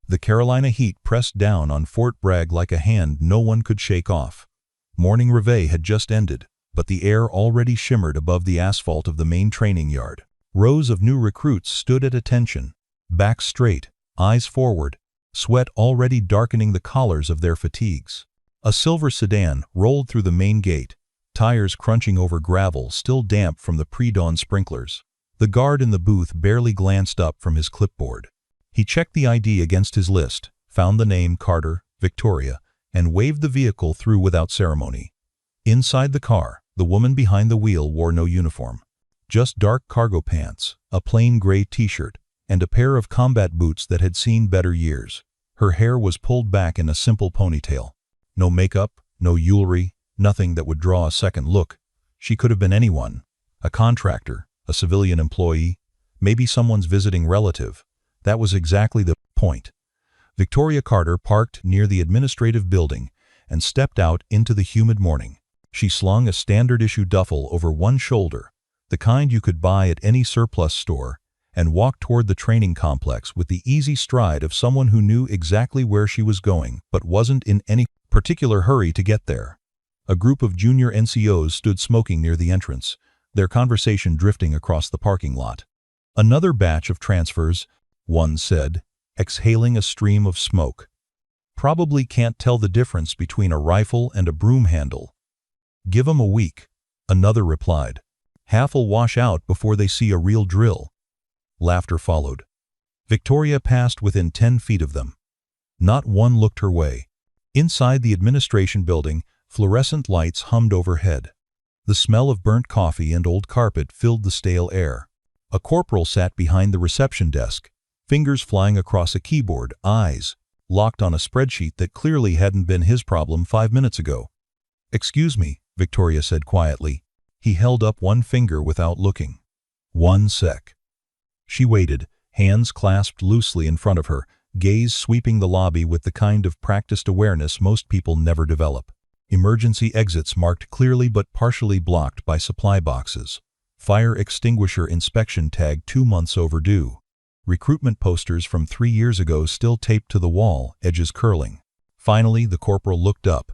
The Carolina heat pressed down on Fort Bragg like a hand no one could shake off. Morning reveille had just ended, but the air already shimmered above the asphalt of the main training yard. Rows of new recruits stood at attention, backs straight, eyes forward, sweat already darkening the collars of their fatigues. A silver sedan rolled through the main gate, tires crunching over gravel still damp from the pre-dawn sprinklers. The guard in the booth barely glanced up from his clipboard. He checked the ID against his list, found the name Carter, Victoria, and waved the vehicle through without ceremony. Inside the car, the woman behind the wheel wore no uniform. Just dark cargo pants, a plain gray t-shirt, and a pair of combat boots that had seen better years. Her hair was pulled back in a simple ponytail. No makeup, no jewelry, nothing that would draw a second look. She could have been anyone. A contractor, a civilian employee, maybe someone's visiting relative. That was exactly the point. Victoria Carter parked near the administrative building and stepped out into the humid morning. She slung a standard-issue duffel over one shoulder, the kind you could buy at any surplus store, and walked toward the training complex with the easy stride of someone who knew exactly where she was going but wasn't in any particular hurry to get there. A group of junior NCOs stood smoking near the entrance, their conversation drifting across the parking lot. "Another batch of transfers," one said, exhaling a stream of smoke. "Probably can't tell the difference between a rifle and a broom handle." "Give 'em a week," another replied. "Half'll wash out before they see a real drill." Laughter followed. Victoria passed within 10 feet of them. Not one looked her way. Inside the administration building, fluorescent lights hummed overhead. The smell of burnt coffee and old carpet filled the stale air. A corporal sat behind the reception desk, fingers flying across a keyboard, eyes locked on a spreadsheet that clearly hadn't been his problem 5 minutes ago. "Excuse me," Victoria said quietly. He held up one finger without looking. "1 sec." She waited, hands clasped loosely in front of her, gaze sweeping the lobby with the kind of practiced awareness most people never develop. Emergency exits marked clearly but partially blocked by supply boxes. Fire extinguisher inspection tag 2 months overdue. Recruitment posters from 3 years ago still taped to the wall, edges curling. Finally, the corporal looked up.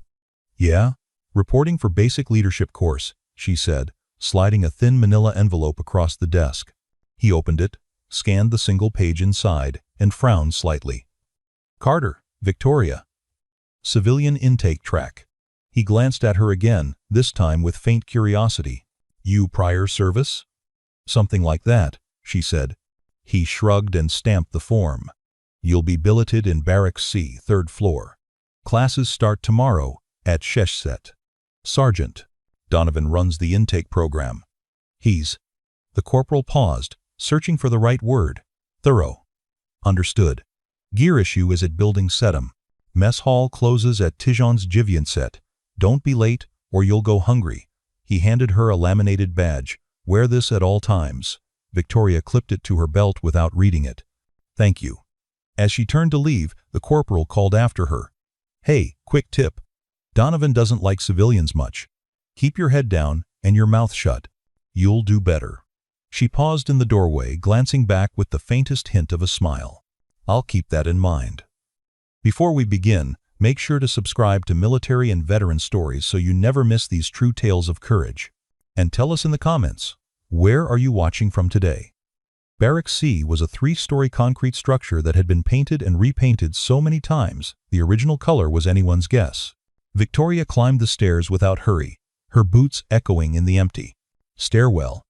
"Yeah? Reporting for basic leadership course," she said, sliding a thin manila envelope across the desk. He opened it, scanned the single page inside, and frowned slightly. "Carter, Victoria. Civilian intake track." He glanced at her again, this time with faint curiosity. "You prior service?" "Something like that," she said. He shrugged and stamped the form. "You'll be billeted in Barracks C, 3rd floor. Classes start tomorrow at Sheshset. Sergeant Donovan runs the intake program. He's—" The corporal paused, searching for the right word. "Thorough." "Understood. Gear issue is at Building Sedum. Mess hall closes at Tijon's Jivianset. Don't be late, or you'll go hungry." He handed her a laminated badge. "Wear this at all times." Victoria clipped it to her belt without reading it. "Thank you." As she turned to leave, the corporal called after her. "Hey, quick tip. Donovan doesn't like civilians much. Keep your head down and your mouth shut. You'll do better." She paused in the doorway, glancing back with the faintest hint of a smile. "I'll keep that in mind." Before we begin, make sure to subscribe to Military and Veteran Stories so you never miss these true tales of courage. And tell us in the comments, where are you watching from today? Barracks C was a 3-story concrete structure that had been painted and repainted so many times, the original color was anyone's guess. Victoria climbed the stairs without hurry, her boots echoing in the empty stairwell.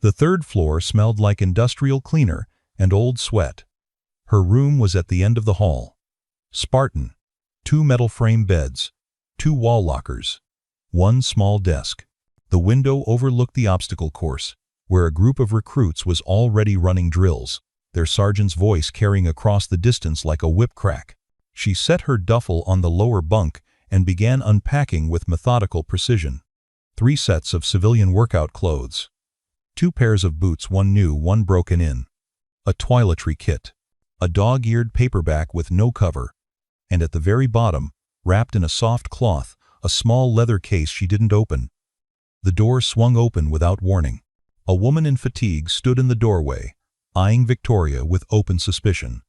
The 3rd floor smelled like industrial cleaner and old sweat. Her room was at the end of the hall. Spartan. 2 metal frame beds, 2 wall lockers, 1 small desk. The window overlooked the obstacle course, where a group of recruits was already running drills, their sergeant's voice carrying across the distance like a whip crack. She set her duffel on the lower bunk and began unpacking with methodical precision. 3 sets of civilian workout clothes. 2 pairs of boots, one new, one broken in. A toiletry kit. A dog-eared paperback with no cover. And at the very bottom, wrapped in a soft cloth, a small leather case she didn't open. The door swung open without warning. A woman in fatigue stood in the doorway, eyeing Victoria with open suspicion.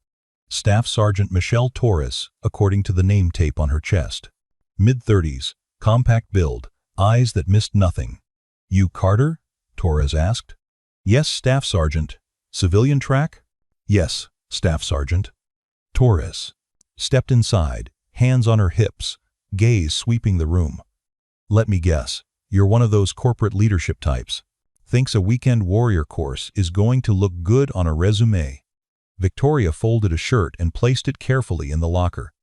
Staff Sergeant Michelle Torres, according to the name tape on her chest. Mid-30s, compact build, eyes that missed nothing. "You Carter?" Torres asked. "Yes, Staff Sergeant." "Civilian track?" "Yes, Staff Sergeant." Torres stepped inside, hands on her hips, gaze sweeping the room. "Let me guess, you're one of those corporate leadership types. Thinks a weekend warrior course is going to look good on a resume." Victoria folded a shirt and placed it carefully in the locker.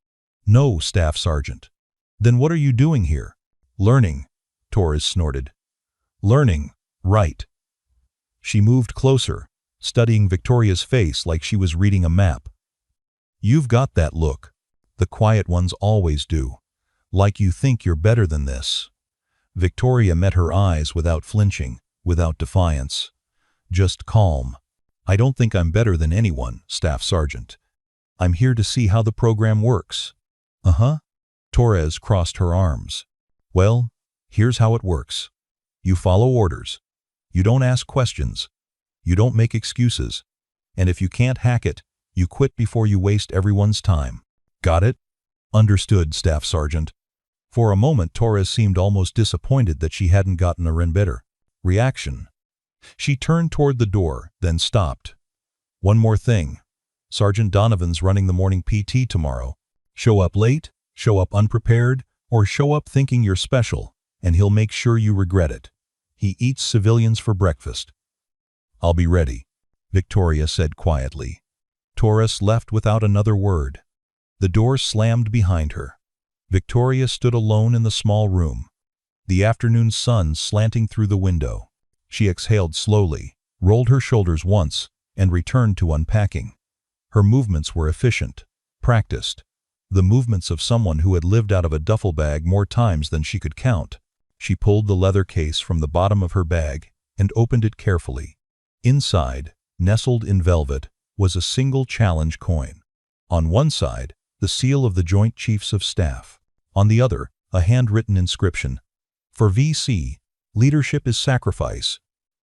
"No, Staff Sergeant." "Then what are you doing here?" "Learning," Torres snorted. "Learning, right." She moved closer, studying Victoria's face like she was reading a map. "You've got that look. The quiet ones always do. Like you think you're better than this." Victoria met her eyes without flinching, without defiance. Just calm. "I don't think I'm better than anyone, Staff Sergeant. I'm here to see how the program works." "Uh-huh." Torres crossed her arms. "Well, here's how it works. You follow orders. You don't ask questions. You don't make excuses. And if you can't hack it, you quit before you waste everyone's time. Got it?" "Understood, Staff Sergeant." For a moment Torres seemed almost disappointed that she hadn't gotten a better reaction. She turned toward the door, then stopped. "One more thing. Sergeant Donovan's running the morning PT tomorrow. Show up late, show up unprepared, or show up thinking you're special, and he'll make sure you regret it. He eats civilians for breakfast." "I'll be ready," Victoria said quietly. Torres left without another word. The door slammed behind her. Victoria stood alone in the small room, the afternoon sun slanting through the window. She exhaled slowly, rolled her shoulders once, and returned to unpacking. Her movements were efficient, practiced, the movements of someone who had lived out of a duffel bag more times than she could count. She pulled the leather case from the bottom of her bag and opened it carefully. Inside, nestled in velvet, was a single challenge coin. On one side, the seal of the Joint Chiefs of Staff. On the other, a handwritten inscription. "For VC, leadership is sacrifice.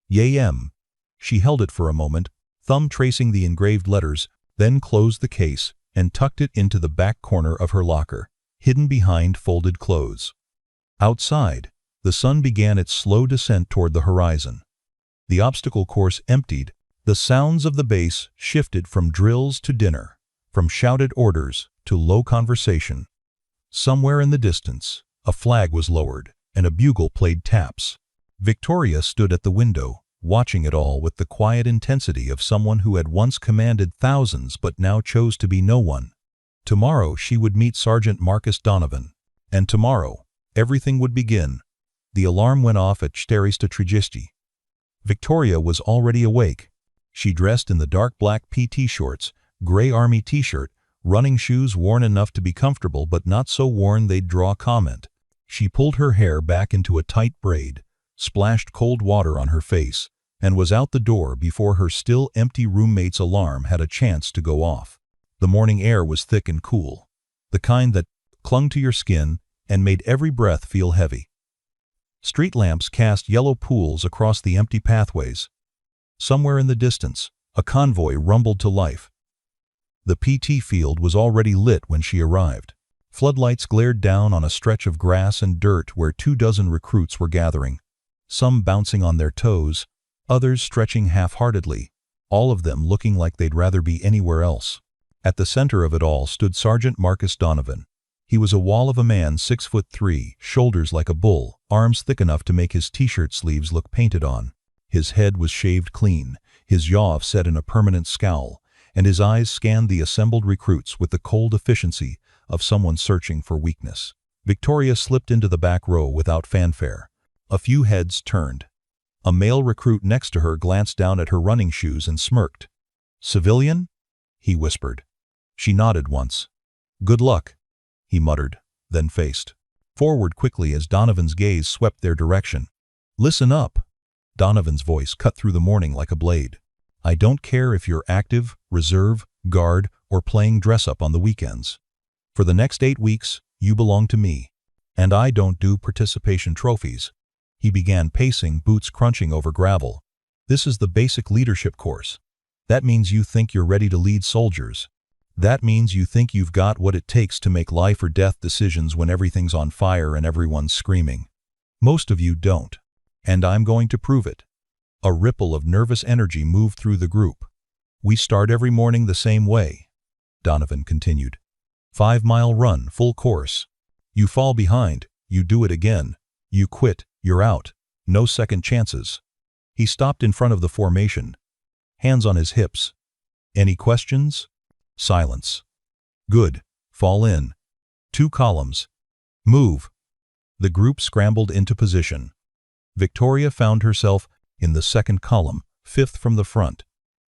YAM." She held it for a moment, thumb tracing the engraved letters, then closed the case and tucked it into the back corner of her locker, hidden behind folded clothes. Outside, the sun began its slow descent toward the horizon. The obstacle course emptied. The sounds of the base shifted from drills to dinner, from shouted orders to low conversation. Somewhere in the distance, a flag was lowered, and a bugle played taps. Victoria stood at the window, watching it all with the quiet intensity of someone who had once commanded thousands but now chose to be no one. Tomorrow she would meet Sergeant Marcus Donovan, and tomorrow everything would begin. The alarm went off at 4:30. Victoria was already awake. She dressed in the dark black PT shorts, gray army t-shirt, running shoes worn enough to be comfortable but not so worn they'd draw comment. She pulled her hair back into a tight braid, splashed cold water on her face, and was out the door before her still empty roommate's alarm had a chance to go off. The morning air was thick and cool, the kind that clung to your skin and made every breath feel heavy. Street lamps cast yellow pools across the empty pathways. Somewhere in the distance, a convoy rumbled to life. The PT field was already lit when she arrived. Floodlights glared down on a stretch of grass and dirt where 24 recruits were gathering, some bouncing on their toes, others stretching half-heartedly, all of them looking like they'd rather be anywhere else. At the center of it all stood Sergeant Marcus Donovan. He was a wall of a man 6'3", shoulders like a bull, arms thick enough to make his t-shirt sleeves look painted on. His head was shaved clean, his jaw set in a permanent scowl, and his eyes scanned the assembled recruits with the cold efficiency of someone searching for weakness. Victoria slipped into the back row without fanfare. A few heads turned. A male recruit next to her glanced down at her running shoes and smirked. "Civilian?" he whispered. She nodded once. "Good luck," he muttered, then faced forward quickly as Donovan's gaze swept their direction. "Listen up." Donovan's voice cut through the morning like a blade. "I don't care if you're active, reserve, guard, or playing dress-up on the weekends. For the next 8 weeks, you belong to me. And I don't do participation trophies." He began pacing, boots crunching over gravel. "This is the basic leadership course. That means you think you're ready to lead soldiers. That means you think you've got what it takes to make life or death decisions when everything's on fire and everyone's screaming. Most of you don't. And I'm going to prove it. A ripple of nervous energy moved through the group. We start every morning the same way, Donovan continued. 5-mile run, full course. You fall behind, you do it again. You quit, you're out. No second chances. He stopped in front of the formation, hands on his hips. Any questions? Silence. Good. Fall in. 2 columns. Move. The group scrambled into position. Victoria found herself in the 2nd column, 5th from the front.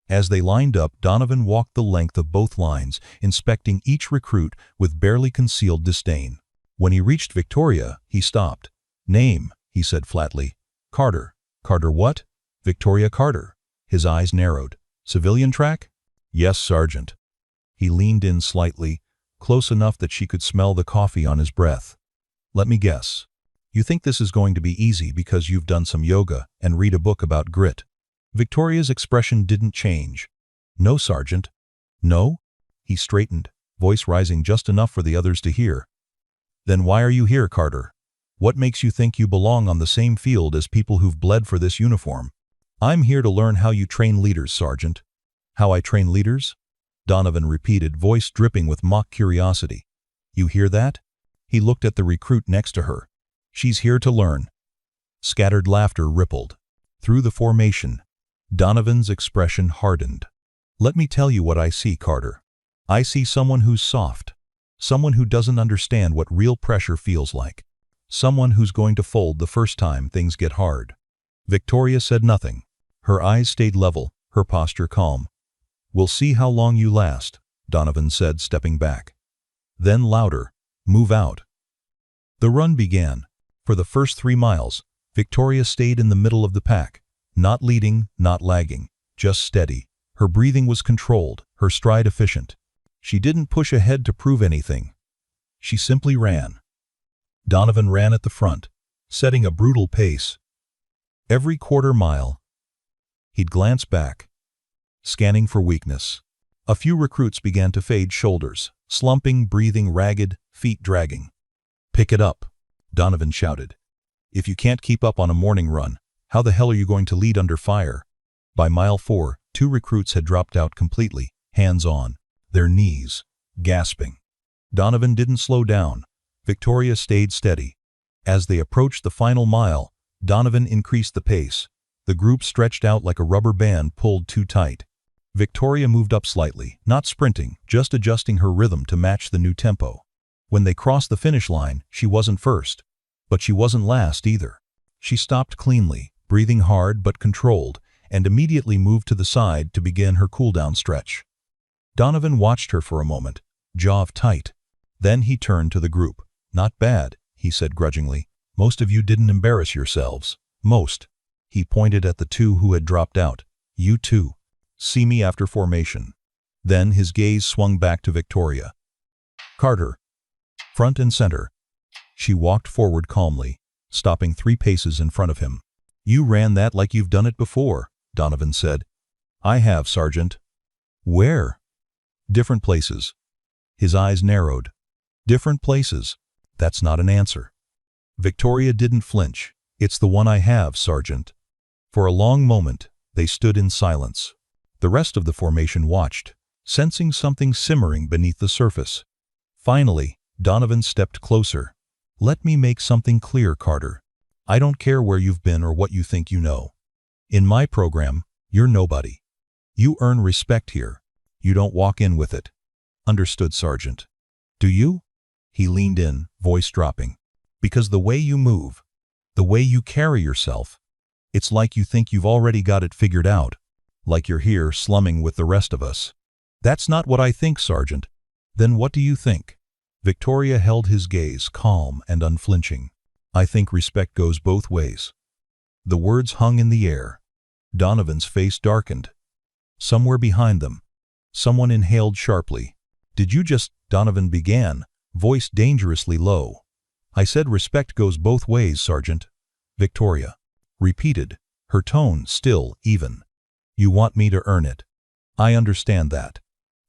As they lined up, Donovan walked the length of both lines, inspecting each recruit with barely concealed disdain. When he reached Victoria, he stopped. Name, he said flatly. Carter. Carter what? Victoria Carter. His eyes narrowed. Civilian track? Yes, Sergeant. He leaned in slightly, close enough that she could smell the coffee on his breath. Let me guess. You think this is going to be easy because you've done some yoga and read a book about grit. Victoria's expression didn't change. No, Sergeant. No? He straightened, voice rising just enough for the others to hear. Then why are you here, Carter? What makes you think you belong on the same field as people who've bled for this uniform? I'm here to learn how you train leaders, Sergeant. How I train leaders? Donovan repeated, voice dripping with mock curiosity. You hear that? He looked at the recruit next to her. She's here to learn. Scattered laughter rippled through the formation. Donovan's expression hardened. Let me tell you what I see, Carter. I see someone who's soft. Someone who doesn't understand what real pressure feels like. Someone who's going to fold the first time things get hard. Victoria said nothing. Her eyes stayed level, her posture calm. We'll see how long you last, Donovan said, stepping back. Then louder, move out. The run began. For the first 3 miles, Victoria stayed in the middle of the pack, not leading, not lagging, just steady. Her breathing was controlled, her stride efficient. She didn't push ahead to prove anything. She simply ran. Donovan ran at the front, setting a brutal pace. Every quarter mile, he'd glance back, scanning for weakness. A few recruits began to fade, shoulders slumping, breathing ragged, feet dragging. Pick it up, Donovan shouted. If you can't keep up on a morning run, how the hell are you going to lead under fire? By mile 4, 2 recruits had dropped out completely, hands on, their knees, gasping. Donovan didn't slow down. Victoria stayed steady. As they approached the final mile, Donovan increased the pace. The group stretched out like a rubber band pulled too tight. Victoria moved up slightly, not sprinting, just adjusting her rhythm to match the new tempo. When they crossed the finish line, she wasn't first. But she wasn't last either. She stopped cleanly, breathing hard but controlled, and immediately moved to the side to begin her cool-down stretch. Donovan watched her for a moment, jaw tight. Then he turned to the group. Not bad, he said grudgingly. Most of you didn't embarrass yourselves. Most. He pointed at the 2 who had dropped out. You 2. See me after formation. Then his gaze swung back to Victoria. Carter. Front and center. She walked forward calmly, stopping 3 paces in front of him. You ran that like you've done it before, Donovan said. I have, Sergeant. Where? Different places. His eyes narrowed. Different places. That's not an answer. Victoria didn't flinch. It's the one I have, Sergeant. For a long moment, they stood in silence. The rest of the formation watched, sensing something simmering beneath the surface. Finally, Donovan stepped closer. Let me make something clear, Carter. I don't care where you've been or what you think you know. In my program, you're nobody. You earn respect here. You don't walk in with it. Understood, Sergeant. Do you? He leaned in, voice dropping. Because the way you move, the way you carry yourself, it's like you think you've already got it figured out, like you're here slumming with the rest of us. That's not what I think, Sergeant. Then what do you think? Victoria held his gaze, calm and unflinching. I think respect goes both ways. The words hung in the air. Donovan's face darkened. Somewhere behind them, someone inhaled sharply. Did you just? Donovan began, voice dangerously low. I said respect goes both ways, Sergeant. Victoria repeated, her tone still even. You want me to earn it. I understand that.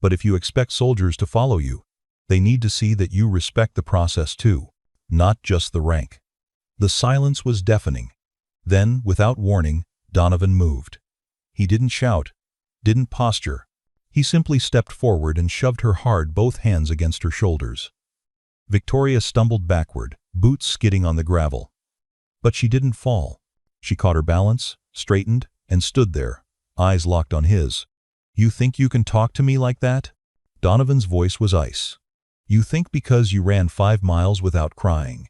But if you expect soldiers to follow you, they need to see that you respect the process too, not just the rank. The silence was deafening. Then, without warning, Donovan moved. He didn't shout, didn't posture. He simply stepped forward and shoved her hard, both hands against her shoulders. Victoria stumbled backward, boots skidding on the gravel. But she didn't fall. She caught her balance, straightened, and stood there, eyes locked on his. "You think you can talk to me like that?" Donovan's voice was ice. "You think because you ran 5 miles without crying,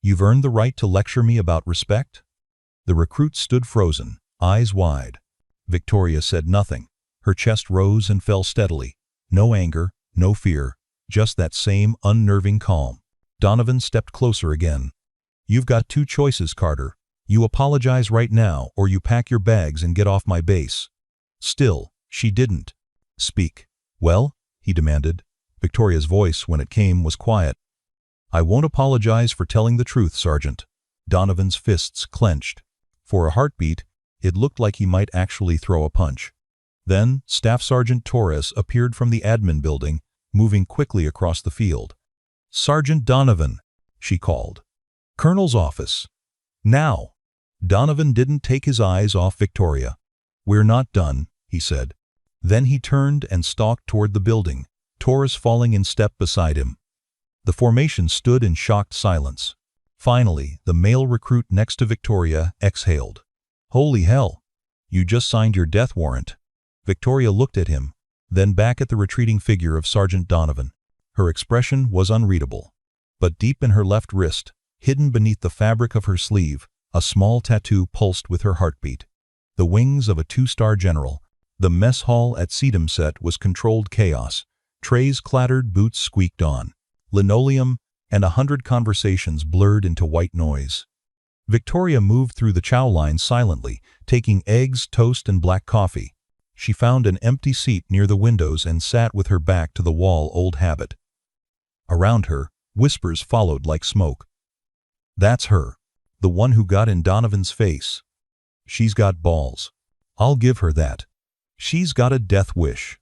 you've earned the right to lecture me about respect?" The recruit stood frozen, eyes wide. Victoria said nothing. Her chest rose and fell steadily. No anger, no fear, just that same unnerving calm. Donovan stepped closer again. "You've got 2 choices, Carter. You apologize right now, or you pack your bags and get off my base." Still, she didn't speak. "Well?" he demanded. Victoria's voice, when it came, was quiet. "I won't apologize for telling the truth, Sergeant." Donovan's fists clenched. For a heartbeat, it looked like he might actually throw a punch. Then, Staff Sergeant Torres appeared from the admin building, moving quickly across the field. "Sergeant Donovan," she called. "Colonel's office. Now." Donovan didn't take his eyes off Victoria. "We're not done," he said. Then he turned and stalked toward the building, Torres falling in step beside him. The formation stood in shocked silence. Finally, the male recruit next to Victoria exhaled. "Holy hell! You just signed your death warrant." Victoria looked at him, then back at the retreating figure of Sergeant Donovan. Her expression was unreadable. But deep in her left wrist, hidden beneath the fabric of her sleeve, a small tattoo pulsed with her heartbeat. The wings of a 2-star general. The mess hall at Sedamset was controlled chaos. Trays clattered, boots squeaked on. Linoleum and 100 conversations blurred into white noise. Victoria moved through the chow line silently, taking eggs, toast, and black coffee. She found an empty seat near the windows and sat with her back to the wall, old habit. Around her, whispers followed like smoke. "That's her. The one who got in Donovan's face. She's got balls. I'll give her that. She's got a death wish."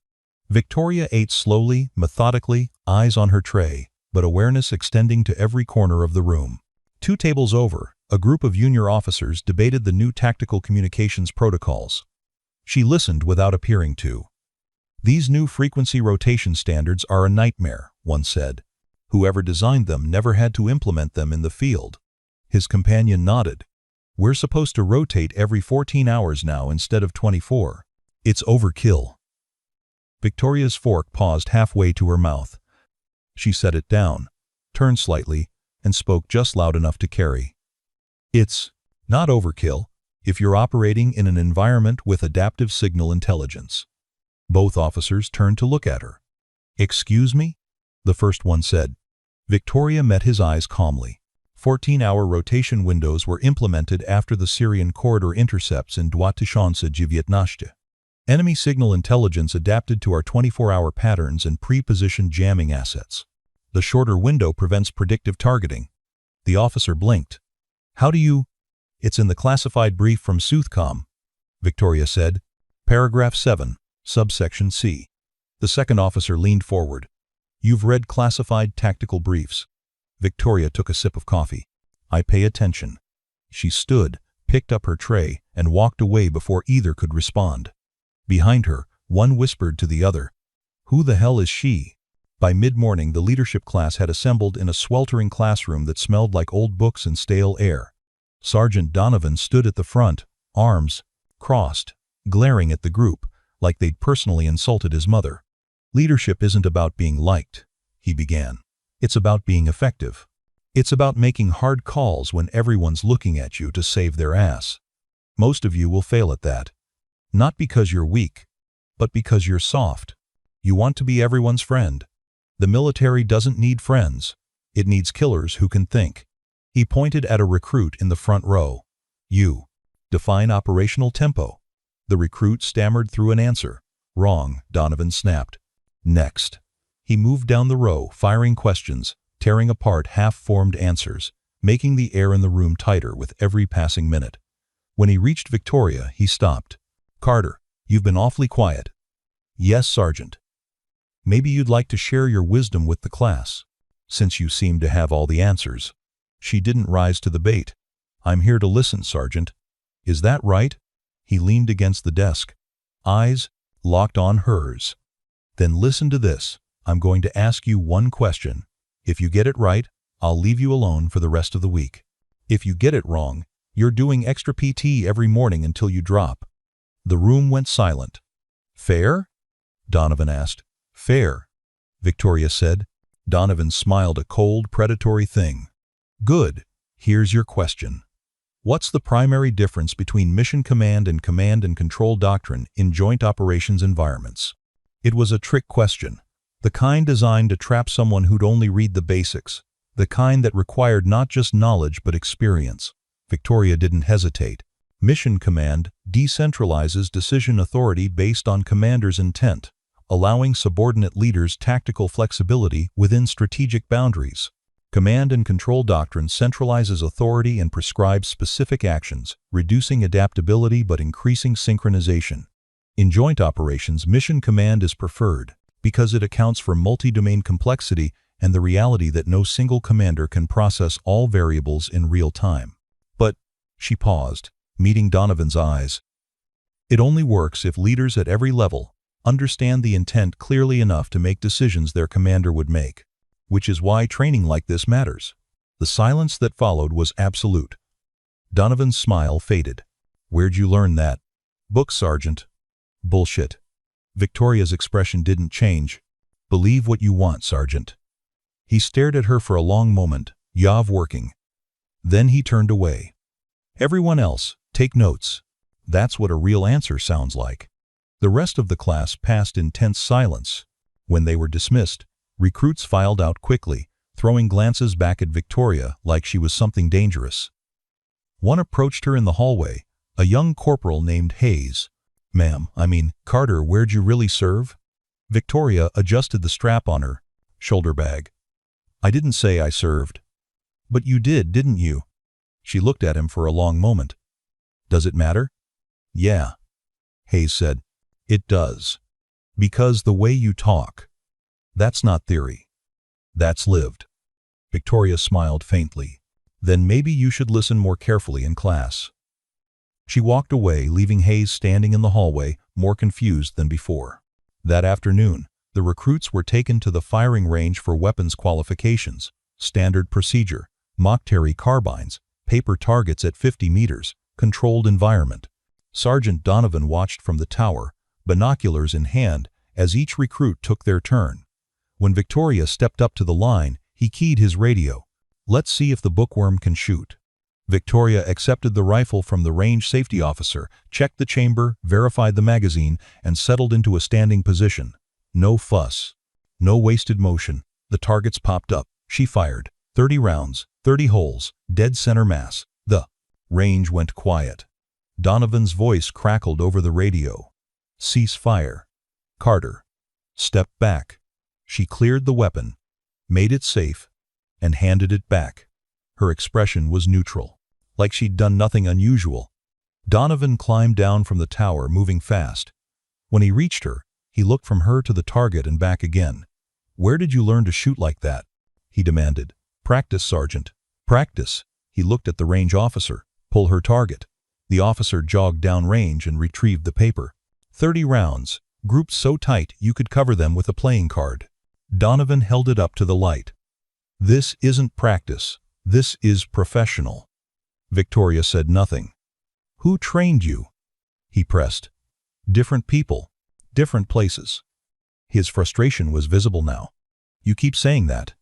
Victoria ate slowly, methodically, eyes on her tray, but awareness extending to every corner of the room. 2 tables over, a group of junior officers debated the new tactical communications protocols. She listened without appearing to. "These new frequency rotation standards are a nightmare," one said. "Whoever designed them never had to implement them in the field." His companion nodded. "We're supposed to rotate every 14 hours now instead of 24. It's overkill." Victoria's fork paused halfway to her mouth. She set it down, turned slightly, and spoke just loud enough to carry. "It's not overkill if you're operating in an environment with adaptive signal intelligence." Both officers turned to look at her. "Excuse me?" the first one said. Victoria met his eyes calmly. 14-hour rotation windows were implemented after the Syrian corridor intercepts in 2019. Enemy signal intelligence adapted to our 24-hour patterns and pre-positioned jamming assets. The shorter window prevents predictive targeting. The officer blinked. "How do you—" "It's in the classified brief from Soothcom," Victoria said. "Paragraph 7, subsection C." The second officer leaned forward. "You've read classified tactical briefs." Victoria took a sip of coffee. "I pay attention." She stood, picked up her tray, and walked away before either could respond. Behind her, one whispered to the other, "Who the hell is she?" By mid-morning, the leadership class had assembled in a sweltering classroom that smelled like old books and stale air. Sergeant Donovan stood at the front, arms crossed, glaring at the group, like they'd personally insulted his mother. "Leadership isn't about being liked," he began. "It's about being effective. It's about making hard calls when everyone's looking at you to save their ass. Most of you will fail at that. Not because you're weak, but because you're soft. You want to be everyone's friend. The military doesn't need friends. It needs killers who can think." He pointed at a recruit in the front row. "You. Define operational tempo." The recruit stammered through an answer. "Wrong," Donovan snapped. "Next." He moved down the row, firing questions, tearing apart half-formed answers, making the air in the room tighter with every passing minute. When he reached Victoria, he stopped. "Carter, you've been awfully quiet." "Yes, Sergeant." Maybe you'd like to share your wisdom with the class, since you seem to have all the answers." She didn't rise to the bait. "I'm here to listen, Sergeant." "Is that right?" He leaned against the desk, eyes locked on hers. "Then listen to this. I'm going to ask you one question. If you get it right, I'll leave you alone for the rest of the week. If you get it wrong, you're doing extra PT every morning until you drop." The room went silent. "Fair?" Donovan asked. "Fair," Victoria said. Donovan smiled, a cold, predatory thing. "Good. Here's your question. What's the primary difference between mission command and control doctrine in joint operations environments?" It was a trick question, the kind designed to trap someone who'd only read the basics, the kind that required not just knowledge but experience. Victoria didn't hesitate. Mission command decentralizes decision authority based on commander's intent, allowing subordinate leaders tactical flexibility within strategic boundaries. Command and control doctrine centralizes authority and prescribes specific actions, reducing adaptability but increasing synchronization. In joint operations, mission command is preferred because it accounts for multi-domain complexity and the reality that no single commander can process all variables in real time. But, she paused, meeting Donovan's eyes. It only works if leaders at every level understand the intent clearly enough to make decisions their commander would make. Which is why training like this matters. The silence that followed was absolute. Donovan's smile faded. "Where'd you learn that?" "Book, Sergeant." "Bullshit." Victoria's expression didn't change. "Believe what you want, Sergeant." He stared at her for a long moment, jaw working. Then he turned away. "Everyone else, take notes. That's what a real answer sounds like." The rest of the class passed in tense silence. When they were dismissed, recruits filed out quickly, throwing glances back at Victoria like she was something dangerous. One approached her in the hallway, a young corporal named Hayes. Carter, where'd you really serve?" Victoria adjusted the strap on her shoulder bag. "I didn't say I served." "But you did, didn't you?" She looked at him for a long moment. "Does it matter?" "Yeah," Hayes said. "It does. Because the way you talk. That's not theory. That's lived." Victoria smiled faintly. "Then maybe you should listen more carefully in class." She walked away, leaving Hayes standing in the hallway, more confused than before. That afternoon, the recruits were taken to the firing range for weapons qualifications, standard procedure, mock-terry carbines, paper targets at 50 meters, controlled environment. Sergeant Donovan watched from the tower, binoculars in hand, as each recruit took their turn. When Victoria stepped up to the line, he keyed his radio. "Let's see if the bookworm can shoot." Victoria accepted the rifle from the range safety officer, checked the chamber, verified the magazine, and settled into a standing position. No fuss. No wasted motion. The targets popped up. She fired. 30 rounds, 30 holes, dead center mass. The range went quiet. Donovan's voice crackled over the radio. "Cease fire. Carter. Step back." She cleared the weapon, made it safe, and handed it back. Her expression was neutral, like she'd done nothing unusual. Donovan climbed down from the tower, moving fast. When he reached her, he looked from her to the target and back again. "Where did you learn to shoot like that?" he demanded. "Practice, Sergeant." "Practice." He looked at the range officer. "Pull her target." The officer jogged down range and retrieved the paper. 30 rounds, grouped so tight you could cover them with a playing card. Donovan held it up to the light. "This isn't practice. This is professional." Victoria said nothing. "Who trained you?" he pressed. "Different people. Different places." His frustration was visible now. "You keep saying that.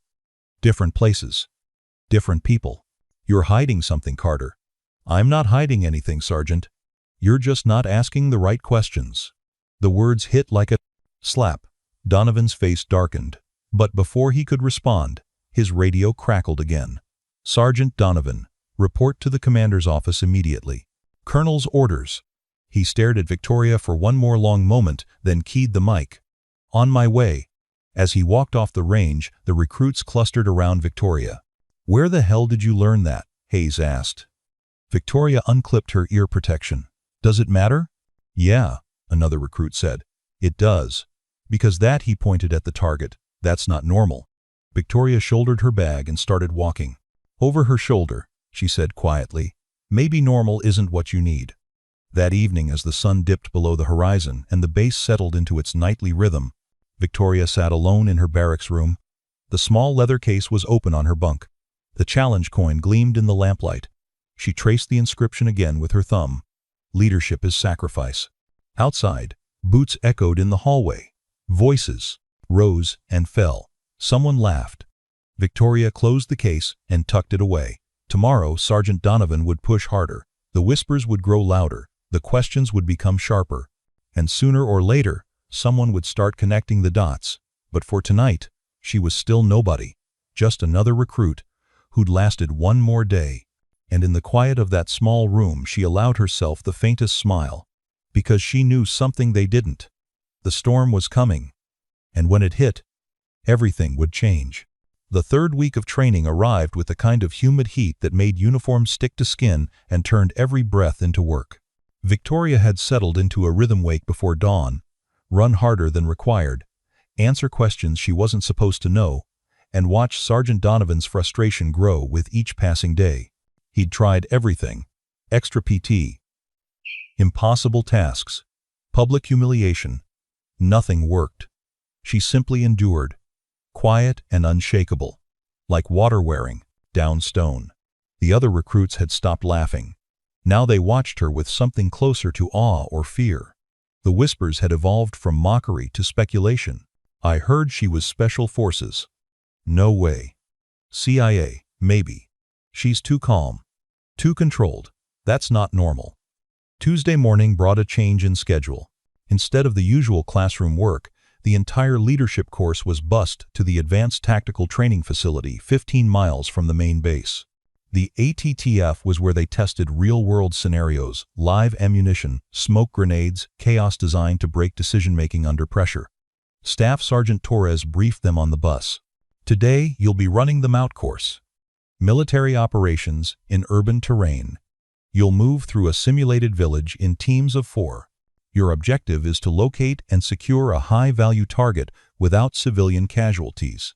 Different places. Different people. You're hiding something, Carter." "I'm not hiding anything, Sergeant. You're just not asking the right questions." The words hit like a slap. Donovan's face darkened. But before he could respond, his radio crackled again. "Sergeant Donovan, report to the commander's office immediately." "Colonel's orders." He stared at Victoria for one more long moment, then keyed the mic. "On my way." As he walked off the range, the recruits clustered around Victoria. "Where the hell did you learn that?" Hayes asked. Victoria unclipped her ear protection. "Does it matter?" "Yeah," another recruit said. "It does. Because that, he pointed at the target, that's not normal. Victoria shouldered her bag and started walking. Over her shoulder, she said quietly, maybe normal isn't what you need. That evening, as the sun dipped below the horizon and the base settled into its nightly rhythm, Victoria sat alone in her barracks room. The small leather case was open on her bunk. The challenge coin gleamed in the lamplight. She traced the inscription again with her thumb. Leadership is sacrifice. Outside, boots echoed in the hallway. Voices rose and fell. Someone laughed. Victoria closed the case and tucked it away. Tomorrow, Sergeant Donovan would push harder. The whispers would grow louder. The questions would become sharper. And sooner or later, someone would start connecting the dots. But for tonight, she was still nobody. Just another recruit who'd lasted one more day. And in the quiet of that small room, she allowed herself the faintest smile. Because she knew something they didn't. The storm was coming. And when it hit, everything would change. The third week of training arrived with the kind of humid heat that made uniforms stick to skin and turned every breath into work. Victoria had settled into a rhythm wake before dawn, run harder than required, answer questions she wasn't supposed to know, and watch Sergeant Donovan's frustration grow with each passing day. He'd tried everything: extra PT, impossible tasks, public humiliation. Nothing worked. She simply endured, quiet and unshakable, like water wearing down stone. The other recruits had stopped laughing. Now they watched her with something closer to awe or fear. The whispers had evolved from mockery to speculation. I heard she was Special Forces. No way. CIA, maybe. She's too calm. Too controlled. That's not normal. Tuesday morning brought a change in schedule. Instead of the usual classroom work, the entire leadership course was bused to the Advanced Tactical Training Facility 15 miles from the main base. The ATTF was where they tested real-world scenarios, live ammunition, smoke grenades, chaos designed to break decision-making under pressure. Staff Sergeant Torres briefed them on the bus. Today, you'll be running the MOUT course. Military operations in urban terrain. You'll move through a simulated village in teams of 4. Your objective is to locate and secure a high-value target without civilian casualties.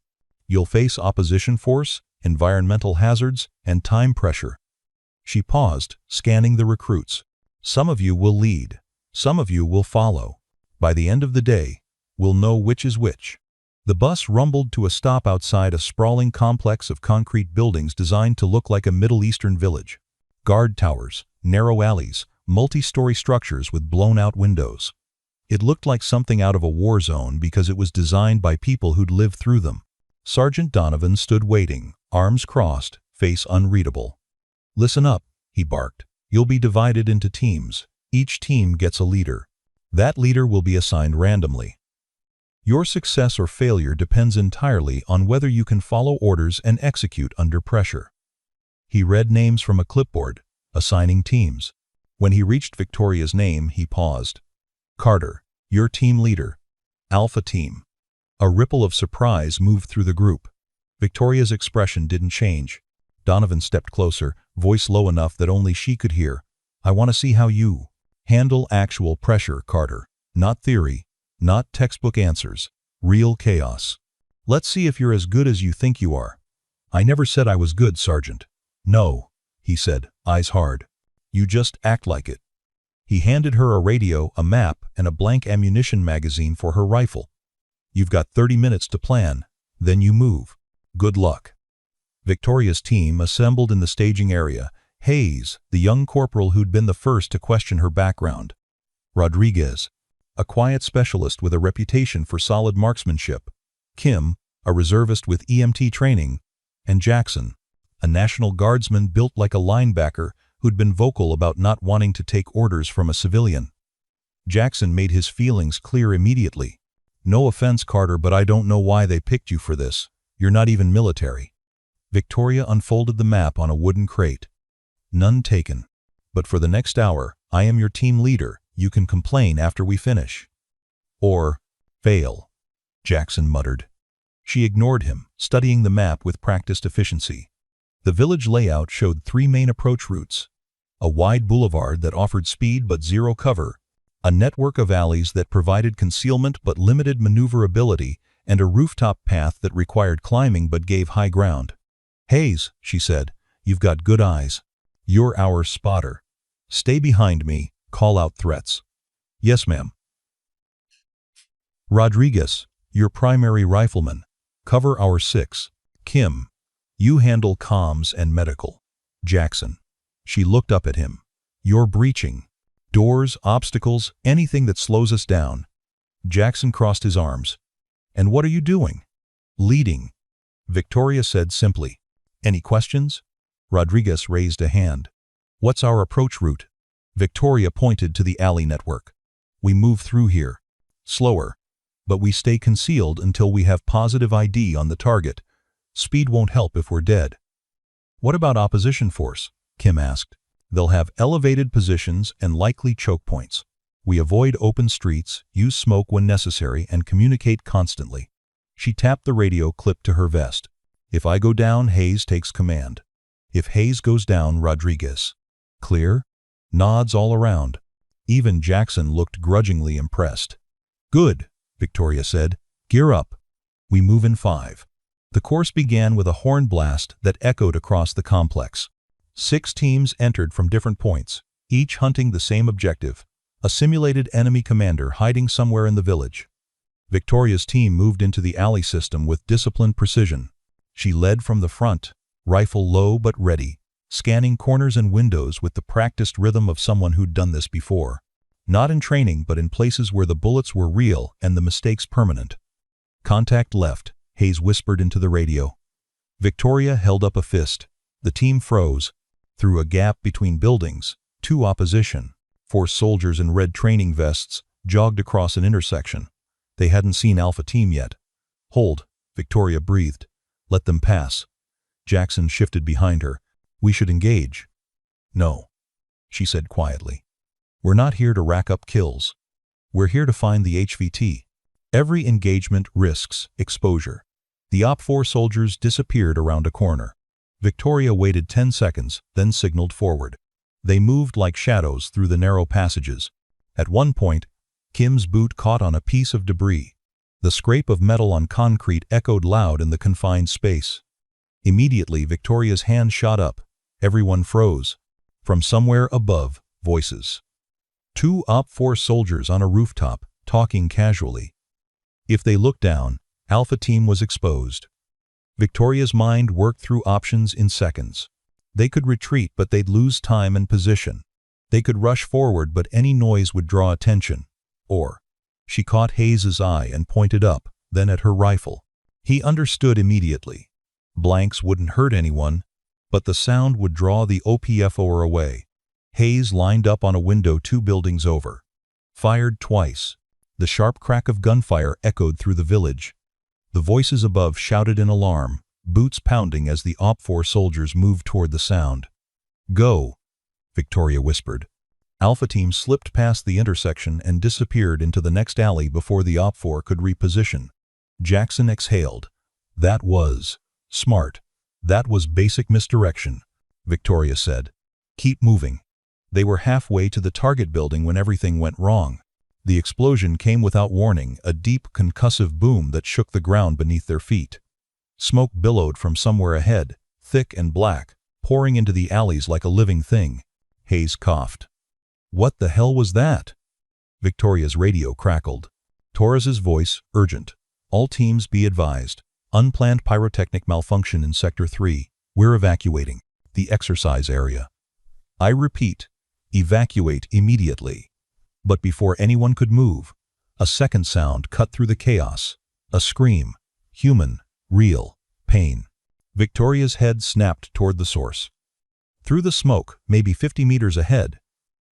You'll face opposition force, environmental hazards, and time pressure. She paused, scanning the recruits. Some of you will lead. Some of you will follow. By the end of the day, we'll know which is which. The bus rumbled to a stop outside a sprawling complex of concrete buildings designed to look like a Middle Eastern village. Guard towers, narrow alleys, multi-story structures with blown-out windows. It looked like something out of a war zone because it was designed by people who'd lived through them. Sergeant Donovan stood waiting, arms crossed, face unreadable. Listen up, he barked. You'll be divided into teams. Each team gets a leader. That leader will be assigned randomly. Your success or failure depends entirely on whether you can follow orders and execute under pressure. He read names from a clipboard, assigning teams. When he reached Victoria's name, he paused. Carter, your team leader. Alpha team. A ripple of surprise moved through the group. Victoria's expression didn't change. Donovan stepped closer, voice low enough that only she could hear. I want to see how you handle actual pressure, Carter. Not theory, not textbook answers. Real chaos. Let's see if you're as good as you think you are. I never said I was good, Sergeant. No, he said, eyes hard. You just act like it. He handed her a radio, a map, and a blank ammunition magazine for her rifle. You've got 30 minutes to plan, then you move. Good luck. Victoria's team assembled in the staging area. Hayes, the young corporal who'd been the first to question her background. Rodriguez, a quiet specialist with a reputation for solid marksmanship. Kim, a reservist with EMT training. And Jackson, a National Guardsman built like a linebacker who'd been vocal about not wanting to take orders from a civilian. Jackson made his feelings clear immediately. No offense, Carter, but I don't know why they picked you for this. You're not even military. Victoria unfolded the map on a wooden crate. None taken. But for the next hour, I am your team leader. You can complain after we finish. Or fail, Jackson muttered. She ignored him, studying the map with practiced efficiency. The village layout showed 3 main approach routes. A wide boulevard that offered speed but zero cover, A network of alleys that provided concealment but limited maneuverability, and a rooftop path that required climbing but gave high ground. "Hayes," she said, "you've got good eyes. You're our spotter. Stay behind me, call out threats." "Yes, ma'am." "Rodriguez, your primary rifleman. Cover our 6. Kim, you handle comms and medical." "Jackson." She looked up at him. "You're breaching. Doors, obstacles, anything that slows us down." Jackson crossed his arms. "And what are you doing?" "Leading," Victoria said simply. "Any questions?" Rodriguez raised a hand. "What's our approach route?" Victoria pointed to the alley network. "We move through here. Slower. But we stay concealed until we have positive ID on the target. Speed won't help if we're dead." "What about opposition force?" Kim asked. "They'll have elevated positions and likely choke points. We avoid open streets, use smoke when necessary, and communicate constantly." She tapped the radio clip to her vest. "If I go down, Hayes takes command. If Hayes goes down, Rodriguez. Clear?" Nods all around. Even Jackson looked grudgingly impressed. "Good," Victoria said. "Gear up." We move in 5. The course began with a horn blast that echoed across the complex. 6 teams entered from different points, each hunting the same objective, a simulated enemy commander hiding somewhere in the village. Victoria's team moved into the alley system with disciplined precision. She led from the front, rifle low but ready, scanning corners and windows with the practiced rhythm of someone who'd done this before. Not in training, but in places where the bullets were real and the mistakes permanent. "Contact left," Hayes whispered into the radio. Victoria held up a fist. The team froze. Through a gap between buildings, 2 opposition, 4 soldiers in red training vests, jogged across an intersection. They hadn't seen Alpha Team yet. "Hold," Victoria breathed. "Let them pass." Jackson shifted behind her. "We should engage." "No," she said quietly. "We're not here to rack up kills. We're here to find the HVT. Every engagement risks exposure." The OP-4 soldiers disappeared around a corner. Victoria waited 10 seconds, then signaled forward. They moved like shadows through the narrow passages. At one point, Kim's boot caught on a piece of debris. The scrape of metal on concrete echoed loud in the confined space. Immediately, Victoria's hand shot up. Everyone froze. From somewhere above, voices. 2 OP-4 soldiers on a rooftop, talking casually. If they looked down, Alpha Team was exposed. Victoria's mind worked through options in seconds. They could retreat, but they'd lose time and position. They could rush forward, but any noise would draw attention. Or, she caught Hayes's eye and pointed up, then at her rifle. He understood immediately. Blanks wouldn't hurt anyone, but the sound would draw the OPFOer away. Hayes lined up on a window 2 buildings over. Fired twice. The sharp crack of gunfire echoed through the village. The voices above shouted in alarm, boots pounding as the OP-4 soldiers moved toward the sound. "Go," Victoria whispered. Alpha Team slipped past the intersection and disappeared into the next alley before the OP-4 could reposition. Jackson exhaled. "That was smart. That was basic misdirection," Victoria said. "Keep moving." They were halfway to the target building when everything went wrong. The explosion came without warning, a deep, concussive boom that shook the ground beneath their feet. Smoke billowed from somewhere ahead, thick and black, pouring into the alleys like a living thing. Hayes coughed. "What the hell was that?" Victoria's radio crackled. Torres's voice, urgent. "All teams be advised. Unplanned pyrotechnic malfunction in Sector 3. We're evacuating the exercise area. I repeat, evacuate immediately." But before anyone could move, a second sound cut through the chaos. A scream. Human. Real. Pain. Victoria's head snapped toward the source. Through the smoke, maybe 50 meters ahead,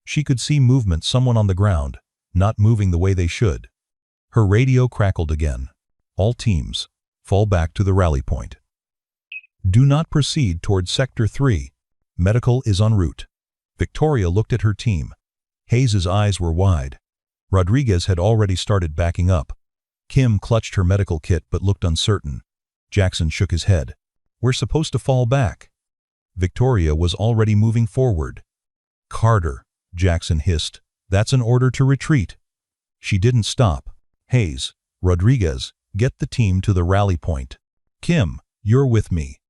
she could see movement, someone on the ground, not moving the way they should. Her radio crackled again. "All teams, fall back to the rally point. Do not proceed toward Sector 3. Medical is en route." Victoria looked at her team. Hayes's eyes were wide. Rodriguez had already started backing up. Kim clutched her medical kit but looked uncertain. Jackson shook his head. "We're supposed to fall back." Victoria was already moving forward. "Carter," Jackson hissed, That's an order to retreat. She didn't stop. Hayes, Rodriguez, get the team to the rally point. Kim, you're with me.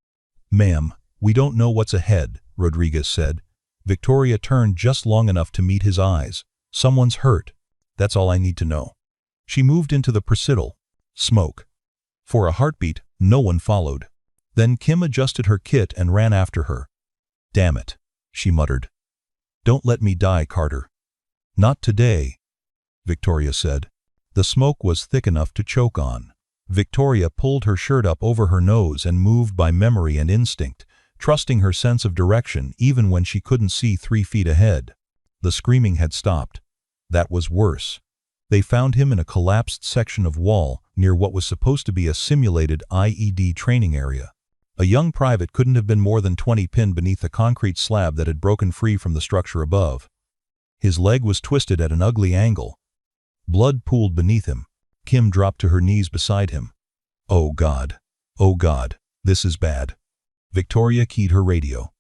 Ma'am, we don't know what's ahead, Rodriguez said. Victoria turned just long enough to meet his eyes. Someone's hurt. That's all I need to know. She moved into the presidial. Smoke. For a heartbeat, no one followed. Then Kim adjusted her kit and ran after her. Damn it, she muttered. Don't let me die, Carter. Not today, Victoria said. The smoke was thick enough to choke on. Victoria pulled her shirt up over her nose and moved by memory and instinct, trusting her sense of direction even when she couldn't see 3 feet ahead. The screaming had stopped. That was worse. They found him in a collapsed section of wall near what was supposed to be a simulated IED training area. A young private couldn't have been more than 20 pinned beneath a concrete slab that had broken free from the structure above. His leg was twisted at an ugly angle. Blood pooled beneath him. Kim dropped to her knees beside him. Oh God, this is bad. Victoria keyed her radio.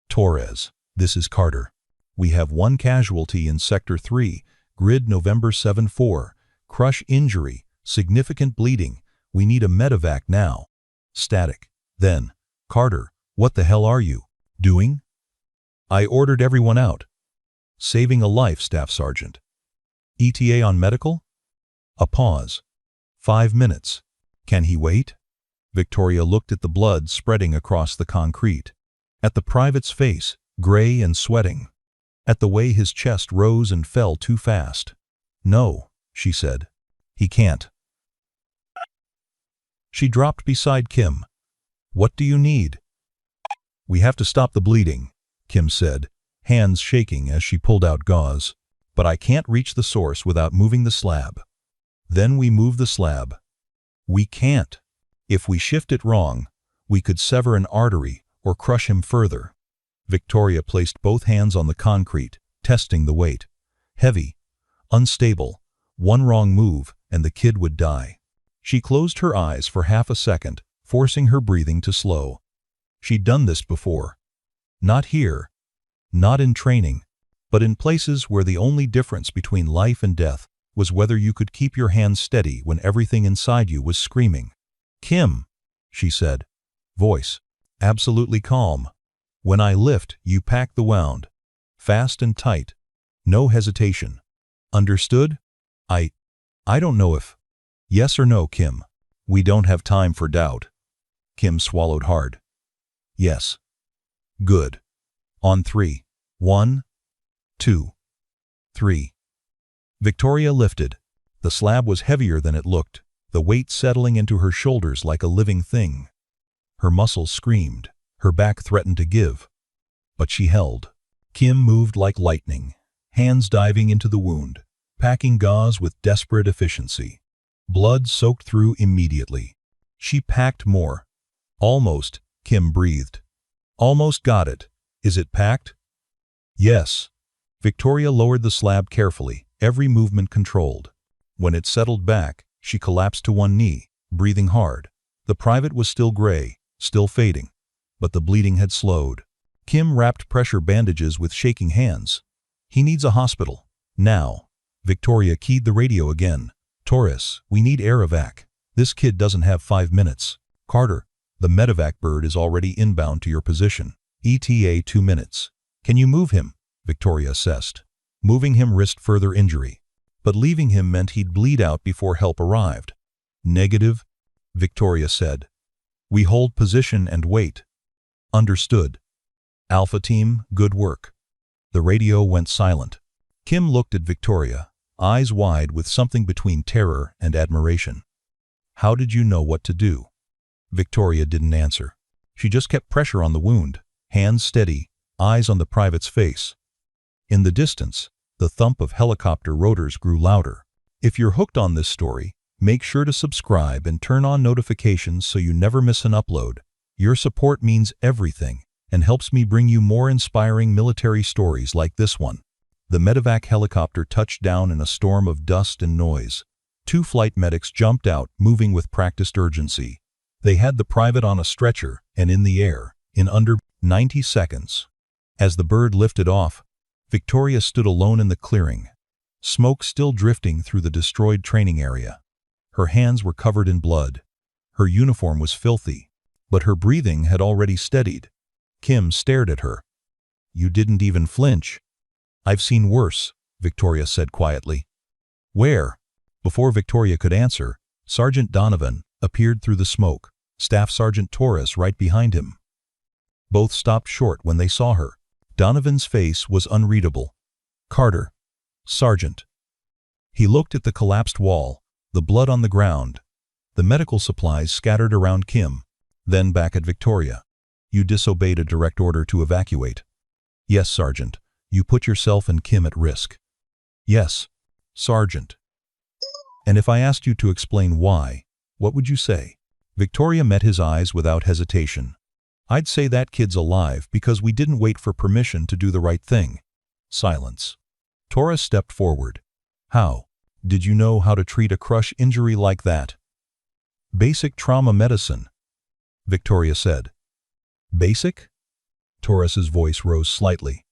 Torres, this is Carter. We have 1 casualty in Sector 3, grid November 7-4, crush injury, significant bleeding. We need a medevac now. Static. Then, Carter, what the hell are you doing? I ordered everyone out. Saving a life, Staff Sergeant. ETA on medical? A pause. 5 minutes. Can he wait? Victoria looked at the blood spreading across the concrete. At the private's face, gray and sweating. At the way his chest rose and fell too fast. No, she said. He can't. She dropped beside Kim. What do you need? We have to stop the bleeding, Kim said, hands shaking as she pulled out gauze. But I can't reach the source without moving the slab. Then we move the slab. We can't. If we shift it wrong, we could sever an artery or crush him further. Victoria placed both hands on the concrete, testing the weight. Heavy, unstable, one wrong move and the kid would die. She closed her eyes for half a second, forcing her breathing to slow. She'd done this before. Not here, not in training, but in places where the only difference between life and death was whether you could keep your hands steady when everything inside you was screaming. Kim, she said, voice absolutely calm. When I lift, you pack the wound. Fast and tight. No hesitation. Understood? I don't know if. Yes or no, Kim. We don't have time for doubt. Kim swallowed hard. Yes. Good. On 3. 1, 2, 3. Victoria lifted. The slab was heavier than it looked, the weight settling into her shoulders like a living thing. Her muscles screamed. Her back threatened to give. But she held. Kim moved like lightning, hands diving into the wound, packing gauze with desperate efficiency. Blood soaked through immediately. She packed more. Almost, Kim breathed. Almost got it. Is it packed? Yes. Victoria lowered the slab carefully, every movement controlled. When it settled back, she collapsed to one knee, breathing hard. The private was still gray, still fading, but the bleeding had slowed. Kim wrapped pressure bandages with shaking hands. He needs a hospital. Now. Victoria keyed the radio again. Torres, we need air evac. This kid doesn't have 5 minutes. Carter, the medevac bird is already inbound to your position. ETA 2 minutes. Can you move him? Victoria assessed. Moving him risked further injury. But leaving him meant he'd bleed out before help arrived. Negative, Victoria said. We hold position and wait. Understood. Alpha team, good work. The radio went silent. Kim looked at Victoria, eyes wide with something between terror and admiration. How did you know what to do? Victoria didn't answer. She just kept pressure on the wound, hands steady, eyes on the private's face. In the distance, the thump of helicopter rotors grew louder. If you're hooked on this story, make sure to subscribe and turn on notifications so you never miss an upload. Your support means everything and helps me bring you more inspiring military stories like this one. The medevac helicopter touched down in a storm of dust and noise. 2 flight medics jumped out, moving with practiced urgency. They had the private on a stretcher and in the air in under 90 seconds. As the bird lifted off, Victoria stood alone in the clearing, smoke still drifting through the destroyed training area. Her hands were covered in blood. Her uniform was filthy, but her breathing had already steadied. Kim stared at her. "You didn't even flinch." "I've seen worse," Victoria said quietly. "Where?" Before Victoria could answer, Sergeant Donovan appeared through the smoke, Staff Sergeant Torres right behind him. Both stopped short when they saw her. Donovan's face was unreadable. "Carter." "Sergeant." He looked at the collapsed wall, the blood on the ground, the medical supplies scattered around Kim, then back at Victoria. "You disobeyed a direct order to evacuate." "Yes, Sergeant. You put yourself and Kim at risk." "Yes, Sergeant." "And if I asked you to explain why, what would you say?" Victoria met his eyes without hesitation. "I'd say that kid's alive because we didn't wait for permission to do the right thing." Silence. Torres stepped forward. "How? Did you know how to treat a crush injury like that?" "Basic trauma medicine," Victoria said. "Basic?" Torres's voice rose slightly.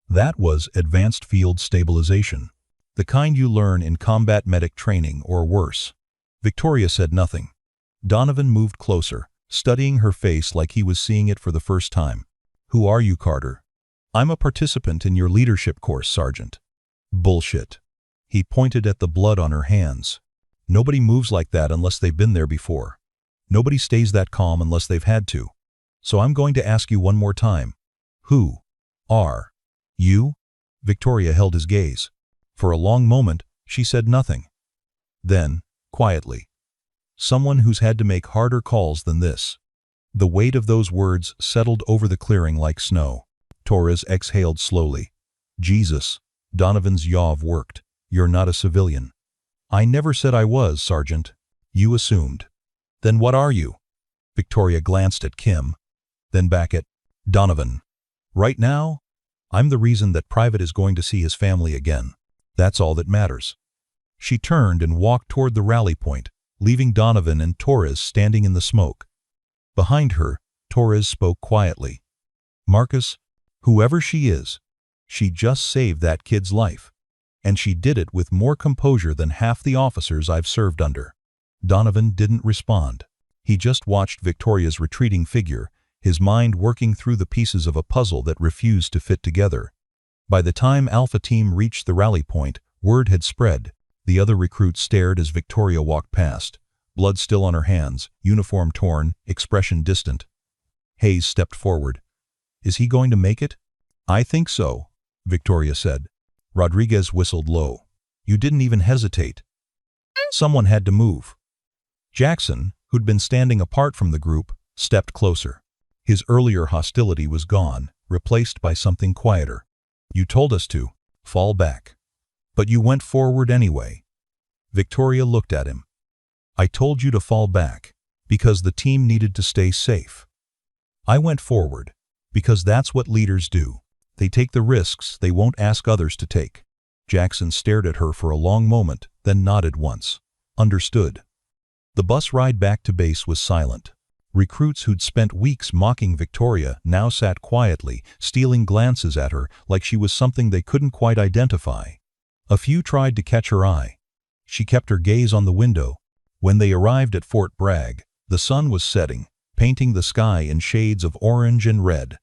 "That was advanced field stabilization. The kind you learn in combat medic training or worse." Victoria said nothing. Donovan moved closer, studying her face like he was seeing it for the first time. "Who are you, Carter?" "I'm a participant in your leadership course, Sergeant." "Bullshit." He pointed at the blood on her hands. "Nobody moves like that unless they've been there before. Nobody stays that calm unless they've had to. So I'm going to ask you one more time. Who are you?" Victoria held his gaze. For a long moment, she said nothing. Then, quietly, "Someone who's had to make harder calls than this." The weight of those words settled over the clearing like snow. Torres exhaled slowly. "Jesus." Donovan's yaw worked. "You're not a civilian." "I never said I was, Sergeant." "You assumed." "Then what are you?" Victoria glanced at Kim, then back at Donovan. "Right now, I'm the reason that Private is going to see his family again. That's all that matters." She turned and walked toward the rally point, leaving Donovan and Torres standing in the smoke. Behind her, Torres spoke quietly. "Marcus, whoever she is, she just saved that kid's life. And she did it with more composure than half the officers I've served under." Donovan didn't respond. He just watched Victoria's retreating figure, his mind working through the pieces of a puzzle that refused to fit together. By the time Alpha Team reached the rally point, word had spread. The other recruits stared as Victoria walked past, blood still on her hands, uniform torn, expression distant. Hayes stepped forward. "Is he going to make it?" "I think so," Victoria said. Rodriguez whistled low. "You didn't even hesitate." Someone had to move. Jackson, who'd been standing apart from the group, stepped closer. His earlier hostility was gone, replaced by something quieter. "You told us to fall back. But you went forward anyway." Victoria looked at him. "I told you to fall back because the team needed to stay safe. I went forward because that's what leaders do. They take the risks they won't ask others to take." Jackson stared at her for a long moment, then nodded once. "Understood." The bus ride back to base was silent. Recruits who'd spent weeks mocking Victoria now sat quietly, stealing glances at her like she was something they couldn't quite identify. A few tried to catch her eye. She kept her gaze on the window. When they arrived at Fort Bragg, the sun was setting, painting the sky in shades of orange and red.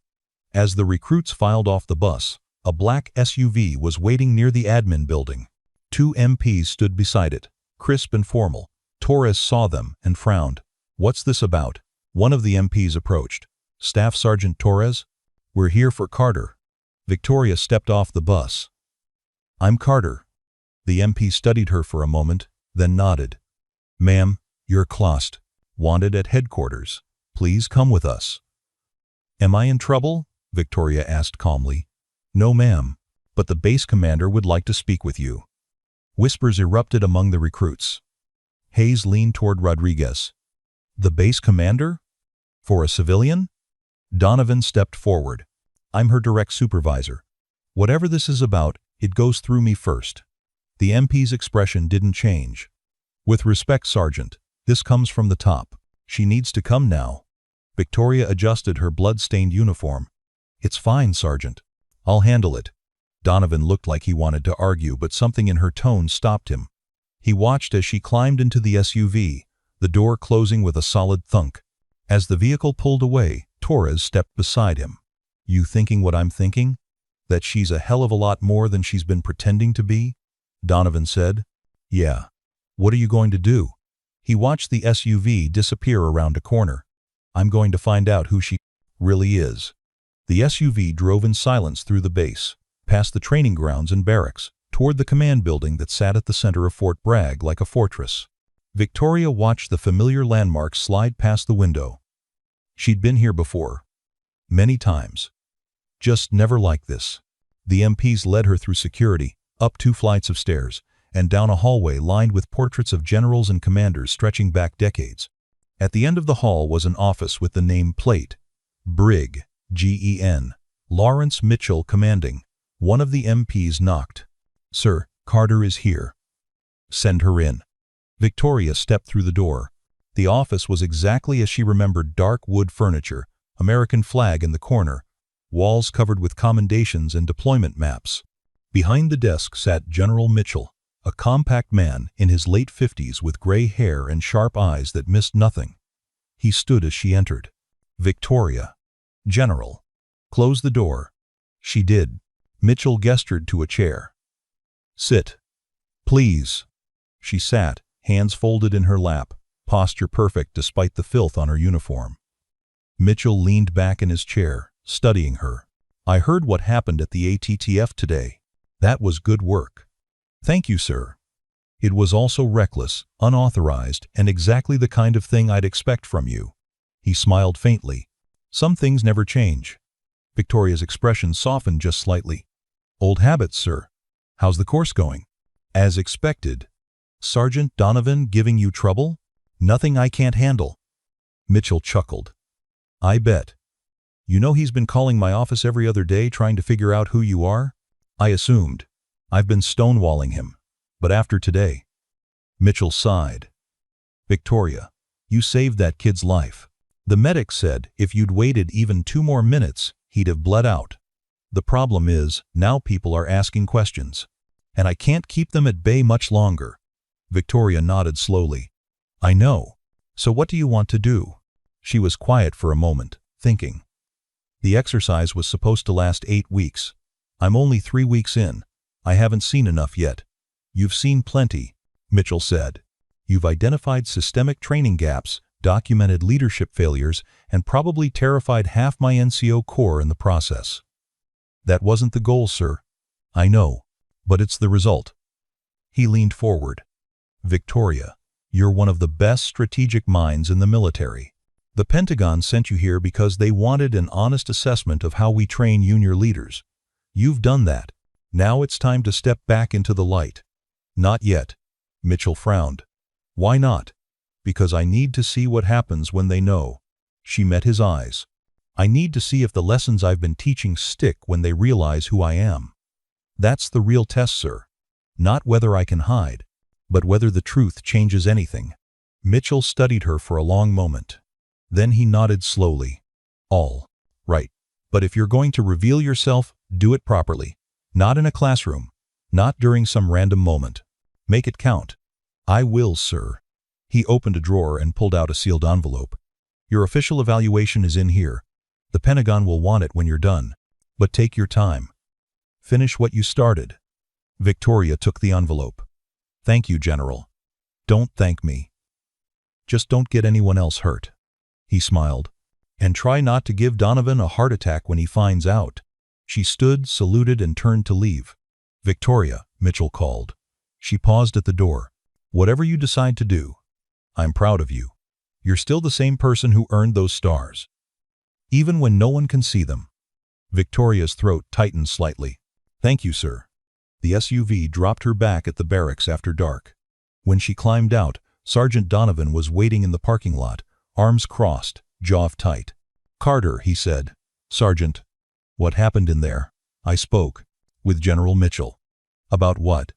As the recruits filed off the bus, a black SUV was waiting near the admin building. 2 MPs stood beside it, crisp and formal. Torres saw them and frowned. "What's this about?" One of the MPs approached. "Staff Sergeant Torres? We're here for Carter." Victoria stepped off the bus. "I'm Carter." The MP studied her for a moment, then nodded. "Ma'am, you're clossed. Wanted at headquarters. Please come with us." "Am I in trouble?" Victoria asked calmly. "No, ma'am, but the base commander would like to speak with you." Whispers erupted among the recruits. Hayes leaned toward Rodriguez. "The base commander? For a civilian?" Donovan stepped forward. "I'm her direct supervisor. Whatever this is about, it goes through me first." The MP's expression didn't change. "With respect, Sergeant, this comes from the top. She needs to come now." Victoria adjusted her blood-stained uniform. "It's fine, Sergeant. I'll handle it." Donovan looked like he wanted to argue, but something in her tone stopped him. He watched as she climbed into the SUV, the door closing with a solid thunk. As the vehicle pulled away, Torres stepped beside him. You thinking what I'm thinking? That she's a hell of a lot more than she's been pretending to be? Donovan said. Yeah. What are you going to do? He watched the SUV disappear around a corner. I'm going to find out who she really is. The SUV drove in silence through the base, past the training grounds and barracks, toward the command building that sat at the center of Fort Bragg like a fortress. Victoria watched the familiar landmarks slide past the window. She'd been here before. Many times. Just never like this. The MPs led her through security, up 2 flights of stairs, and down a hallway lined with portraits of generals and commanders stretching back decades. At the end of the hall was an office with the name plate. Brig, Gen. Lawrence Mitchell commanding. One of the MPs knocked. Sir, Carter is here. Send her in. Victoria stepped through the door. The office was exactly as she remembered: dark wood furniture, American flag in the corner, walls covered with commendations and deployment maps. Behind the desk sat General Mitchell, a compact man in his late 50s with gray hair and sharp eyes that missed nothing. He stood as she entered. Victoria. General. Close the door. She did. Mitchell gestured to a chair. Sit. Please. She sat, hands folded in her lap, posture perfect despite the filth on her uniform. Mitchell leaned back in his chair, studying her. I heard what happened at the ATTF today. That was good work. Thank you, sir. It was also reckless, unauthorized, and exactly the kind of thing I'd expect from you. He smiled faintly. Some things never change. Victoria's expression softened just slightly. Old habits, sir. How's the course going? As expected. Sergeant Donovan giving you trouble? Nothing I can't handle. Mitchell chuckled. I bet. You know he's been calling my office every other day trying to figure out who you are? I assumed. I've been stonewalling him. But after today. Mitchell sighed. Victoria, you saved that kid's life. The medic said if you'd waited even 2 more minutes, he'd have bled out. The problem is, now people are asking questions. And I can't keep them at bay much longer. Victoria nodded slowly. I know. So what do you want to do? She was quiet for a moment, thinking. The exercise was supposed to last 8 weeks. I'm only 3 weeks in. I haven't seen enough yet. You've seen plenty, Mitchell said. You've identified systemic training gaps, documented leadership failures, and probably terrified half my NCO corps in the process. That wasn't the goal, sir. I know, but it's the result. He leaned forward. Victoria, you're one of the best strategic minds in the military. The Pentagon sent you here because they wanted an honest assessment of how we train junior leaders. You've done that. Now it's time to step back into the light. Not yet. Mitchell frowned. Why not? Because I need to see what happens when they know. She met his eyes. I need to see if the lessons I've been teaching stick when they realize who I am. That's the real test, sir. Not whether I can hide, but whether the truth changes anything. Mitchell studied her for a long moment. Then he nodded slowly. All right. But if you're going to reveal yourself, do it properly. Not in a classroom. Not during some random moment. Make it count. I will, sir. He opened a drawer and pulled out a sealed envelope. Your official evaluation is in here. The Pentagon will want it when you're done. But take your time. Finish what you started. Victoria took the envelope. Thank you, General. Don't thank me. Just don't get anyone else hurt. He smiled. And try not to give Donovan a heart attack when he finds out. She stood, saluted, and turned to leave. Victoria, Mitchell called. She paused at the door. Whatever you decide to do, I'm proud of you. You're still the same person who earned those stars. Even when no one can see them. Victoria's throat tightened slightly. Thank you, sir. The SUV dropped her back at the barracks after dark. When she climbed out, Sergeant Donovan was waiting in the parking lot, arms crossed, jaw tight. Carter, he said. Sergeant. What happened in there? I spoke. With General Mitchell. About what?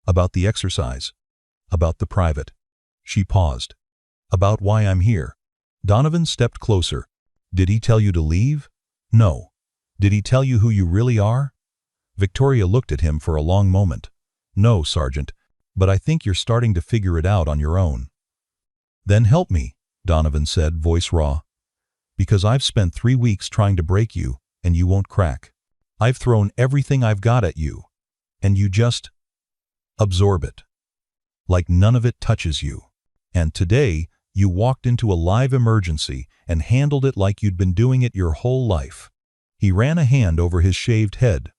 About the exercise. About the private. She paused. About why I'm here. Donovan stepped closer. Did he tell you to leave? No. Did he tell you who you really are? Victoria looked at him for a long moment. "No, Sergeant, but I think you're starting to figure it out on your own." "Then help me," Donovan said, voice raw. "Because I've spent 3 weeks trying to break you, and you won't crack. I've thrown everything I've got at you, and you just absorb it. Like none of it touches you. And today, you walked into a live emergency and handled it like you'd been doing it your whole life." He ran a hand over his shaved head.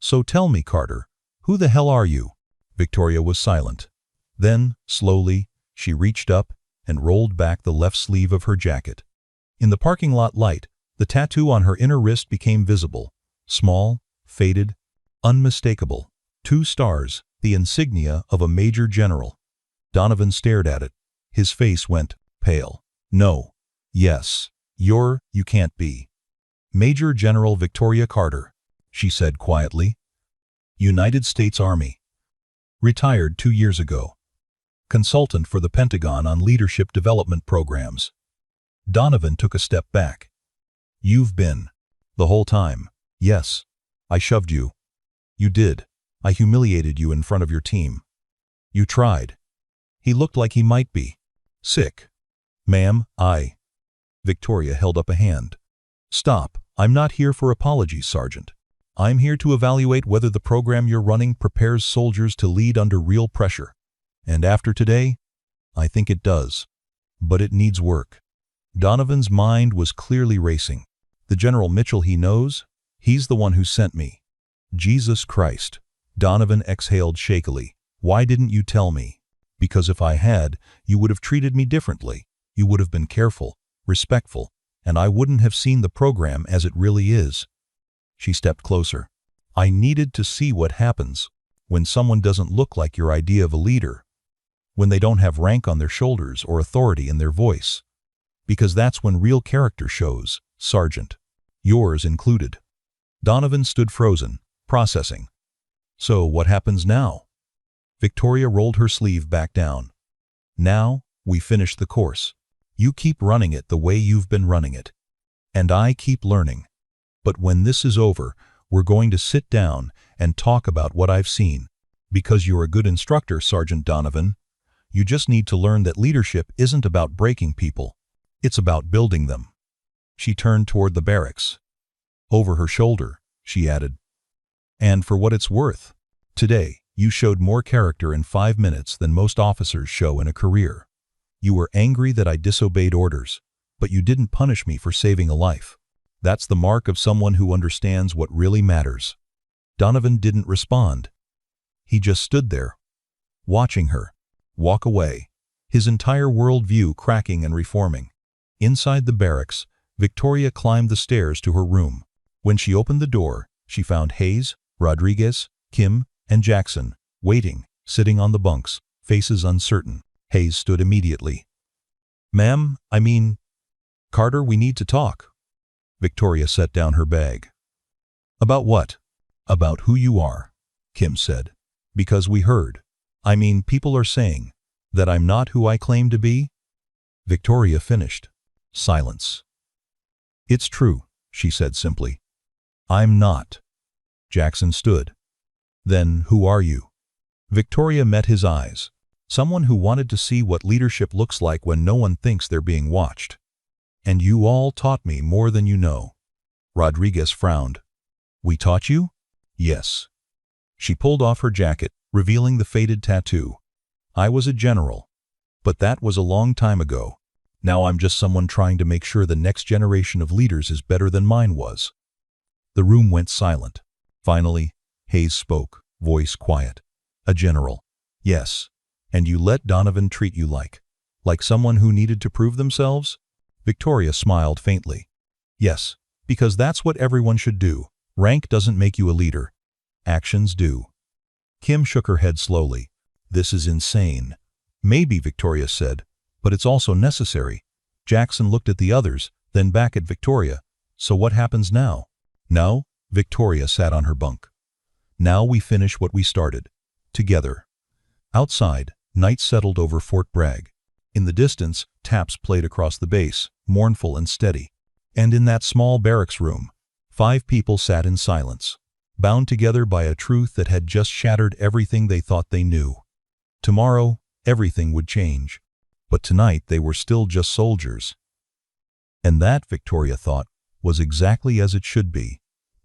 "So tell me, Carter, who the hell are you?" Victoria was silent. Then, slowly, she reached up and rolled back the left sleeve of her jacket. In the parking lot light, the tattoo on her inner wrist became visible. Small, faded, unmistakable. 2 stars, the insignia of a major general. Donovan stared at it. His face went pale. "No. Yes. You can't be." "Major General Victoria Carter," she said quietly. "United States Army. Retired 2 years ago. Consultant for the Pentagon on leadership development programs." Donovan took a step back. "You've been the whole time." "Yes. I shoved you." "You did. I humiliated you in front of your team." "You tried." He looked like he might be sick. "Ma'am, Victoria held up a hand. "Stop. I'm not here for apologies, Sergeant. I'm here to evaluate whether the program you're running prepares soldiers to lead under real pressure. And after today, I think it does. But it needs work." Donovan's mind was clearly racing. The General Mitchell he knows, he's the one who sent me. Jesus Christ. Donovan exhaled shakily. "Why didn't you tell me?" "Because if I had, you would have treated me differently. You would have been careful, respectful, and I wouldn't have seen the program as it really is." She stepped closer. "I needed to see what happens when someone doesn't look like your idea of a leader, when they don't have rank on their shoulders or authority in their voice. Because that's when real character shows, Sergeant. Yours included." Donovan stood frozen, processing. "So what happens now?" Victoria rolled her sleeve back down. "Now, we finish the course. You keep running it the way you've been running it. And I keep learning. But when this is over, we're going to sit down and talk about what I've seen. Because you're a good instructor, Sergeant Donovan. You just need to learn that leadership isn't about breaking people. It's about building them." She turned toward the barracks. Over her shoulder, she added, "And for what it's worth, today, you showed more character in 5 minutes than most officers show in a career. You were angry that I disobeyed orders, but you didn't punish me for saving a life. That's the mark of someone who understands what really matters." Donovan didn't respond. He just stood there, watching her walk away, his entire worldview cracking and reforming. Inside the barracks, Victoria climbed the stairs to her room. When she opened the door, she found Hayes, Rodriguez, Kim, and Jackson, waiting, sitting on the bunks, faces uncertain. Hayes stood immediately. "Ma'am, Carter, we need to talk." Victoria set down her bag. "About what?" "About who you are," Kim said. "Because we heard. People are saying that I'm not who I claim to be." Victoria finished. Silence. "It's true," she said simply. "I'm not." Jackson stood. "Then who are you?" Victoria met his eyes. Someone who wanted to see what leadership looks like when no one thinks they're being watched. "And you all taught me more than you know." Rodriguez frowned. "We taught you?" "Yes." She pulled off her jacket, revealing the faded tattoo. "I was a general. But that was a long time ago. Now I'm just someone trying to make sure the next generation of leaders is better than mine was." The room went silent. Finally, Hayes spoke, voice quiet. "A general. Yes. And you let Donovan treat you like someone who needed to prove themselves?" Victoria smiled faintly. "Yes, because that's what everyone should do. Rank doesn't make you a leader. Actions do." Kim shook her head slowly. "This is insane." "Maybe," Victoria said, "but it's also necessary." Jackson looked at the others, then back at Victoria. "So what happens now?" "Now?" Victoria sat on her bunk. "Now we finish what we started. Together." Outside, night settled over Fort Bragg. In the distance, taps played across the base, mournful and steady. And in that small barracks room, 5 people sat in silence. bound together by a truth that had just shattered everything they thought they knew. Tomorrow, everything would change. But tonight they were still just soldiers. And that, Victoria thought, was exactly as it should be.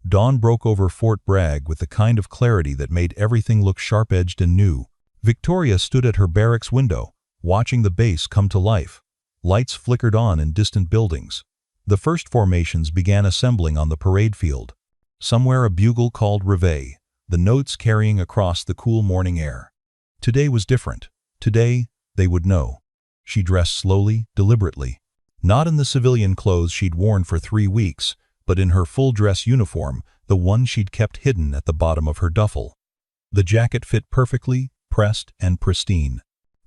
Dawn broke over Fort Bragg with the kind of clarity that made everything look sharp-edged and new. Victoria stood at her barracks window, watching the base come to life. Lights flickered on in distant buildings. The first formations began assembling on the parade field. Somewhere a bugle called reveille, the notes carrying across the cool morning air. Today was different. Today, they would know. She dressed slowly, deliberately. Not in the civilian clothes she'd worn for 3 weeks, but in her full-dress uniform, the one she'd kept hidden at the bottom of her duffel. The jacket fit perfectly, pressed and pristine.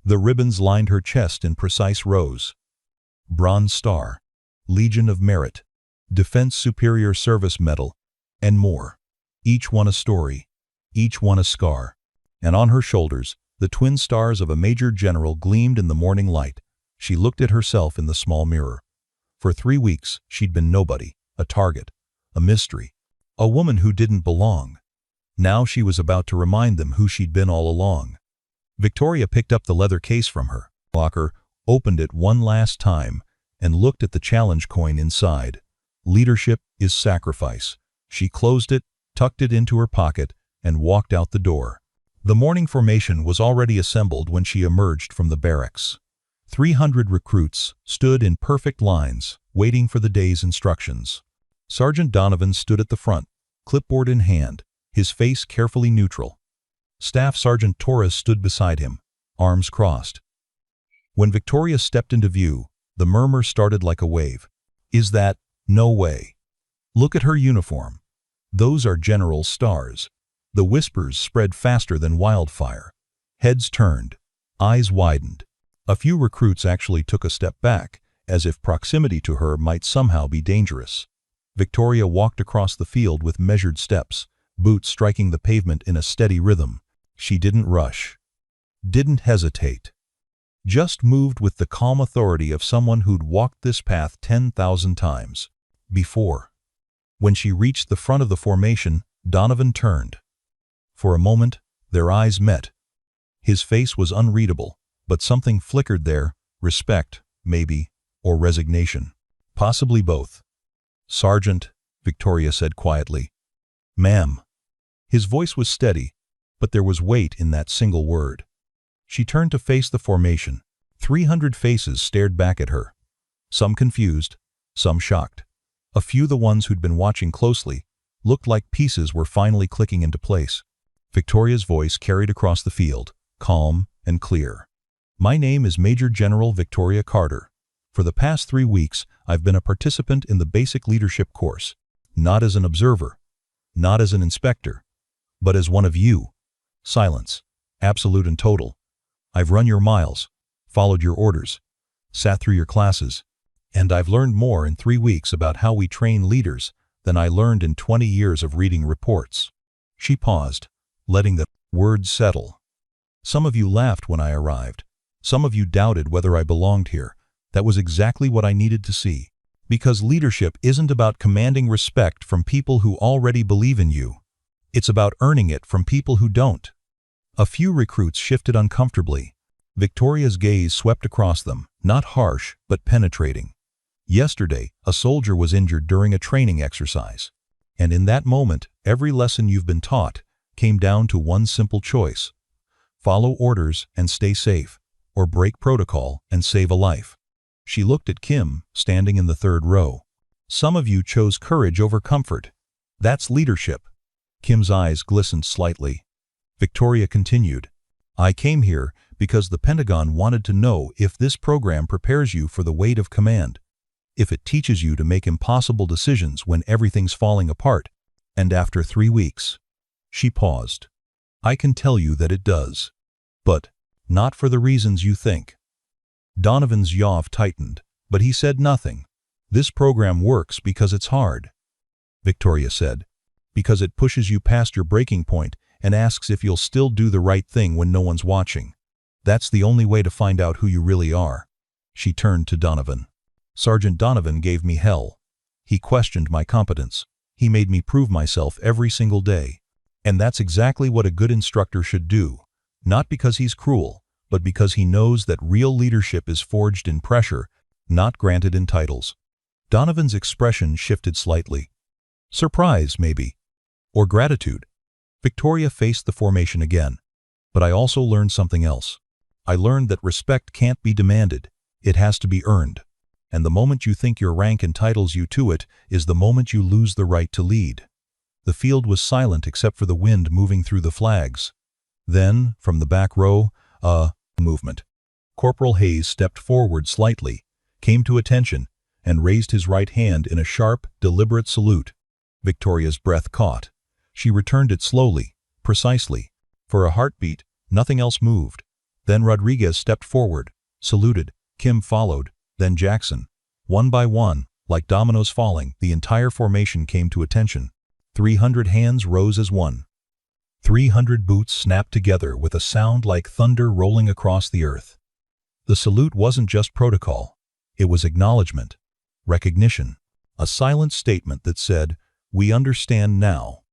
The ribbons lined her chest in precise rows. Bronze Star, Legion of Merit, Defense Superior Service Medal, and more. Each one a story, each one a scar. And on her shoulders, the twin stars of a major general gleamed in the morning light. She looked at herself in the small mirror. For 3 weeks, she'd been nobody, a target, a mystery, a woman who didn't belong. Now she was about to remind them who she'd been all along. Victoria picked up the leather case from her locker, opened it one last time, and looked at the challenge coin inside. Leadership is sacrifice. She closed it, tucked it into her pocket, and walked out the door. The morning formation was already assembled when she emerged from the barracks. 300 recruits stood in perfect lines, waiting for the day's instructions. Sergeant Donovan stood at the front, clipboard in hand, his face carefully neutral. Staff Sergeant Torres stood beside him, arms crossed. When Victoria stepped into view, the murmur started like a wave. Is that? No way. Look at her uniform. Those are general stars. The whispers spread faster than wildfire. Heads turned, eyes widened. A few recruits actually took a step back, as if proximity to her might somehow be dangerous. Victoria walked across the field with measured steps, boots striking the pavement in a steady rhythm. She didn't rush, didn't hesitate. Just moved with the calm authority of someone who'd walked this path 10,000 times before. When she reached the front of the formation, Donovan turned. For a moment, their eyes met. His face was unreadable, but something flickered there, respect, maybe, or resignation. Possibly both. "Sergeant," Victoria said quietly. "Ma'am." His voice was steady, but there was weight in that single word. She turned to face the formation. 300 faces stared back at her. Some confused, some shocked. A few, the ones who'd been watching closely, looked like pieces were finally clicking into place. Victoria's voice carried across the field, calm and clear. "My name is Major General Victoria Carter. For the past 3 weeks, I've been a participant in the basic leadership course, not as an observer, not as an inspector, but as one of you. Silence, absolute and total. I've run your miles, followed your orders, sat through your classes, and I've learned more in 3 weeks about how we train leaders than I learned in 20 years of reading reports." She paused, letting the words settle. "Some of you laughed when I arrived. Some of you doubted whether I belonged here. That was exactly what I needed to see. Because leadership isn't about commanding respect from people who already believe in you. It's about earning it from people who don't." A few recruits shifted uncomfortably. Victoria's gaze swept across them, not harsh, but penetrating. Yesterday, a soldier was injured during a training exercise. And in that moment, every lesson you've been taught came down to one simple choice. Follow orders and stay safe, or break protocol and save a life. She looked at Kim, standing in the 3rd row. "Some of you chose courage over comfort. That's leadership." Kim's eyes glistened slightly. Victoria continued, "I came here because the Pentagon wanted to know if this program prepares you for the weight of command, if it teaches you to make impossible decisions when everything's falling apart, and after 3 weeks." She paused. "I can tell you that it does. But not for the reasons you think." Donovan's jaw tightened, but he said nothing. "This program works because it's hard," Victoria said. "Because it pushes you past your breaking point and asks if you'll still do the right thing when no one's watching. That's the only way to find out who you really are." She turned to Donovan. "Sergeant Donovan gave me hell. He questioned my competence. He made me prove myself every single day. And that's exactly what a good instructor should do. Not because he's cruel, but because he knows that real leadership is forged in pressure, not granted in titles. Donovan's expression shifted slightly. Surprise, maybe. Or gratitude. Victoria faced the formation again. But I also learned something else. I learned that respect can't be demanded. It has to be earned. And the moment you think your rank entitles you to it is the moment you lose the right to lead. The field was silent except for the wind moving through the flags. Then, from the back row, movement. Corporal Hayes stepped forward slightly, came to attention, and raised his right hand in a sharp, deliberate salute. Victoria's breath caught. She returned it slowly, precisely. For a heartbeat, nothing else moved. Then Rodriguez stepped forward, saluted, Kim followed, then Jackson. One by one, like dominoes falling, the entire formation came to attention. 300 hands rose as one. 300 boots snapped together with a sound like thunder rolling across the earth. The salute wasn't just protocol. It was acknowledgement, recognition, a silent statement that said, "We understand now."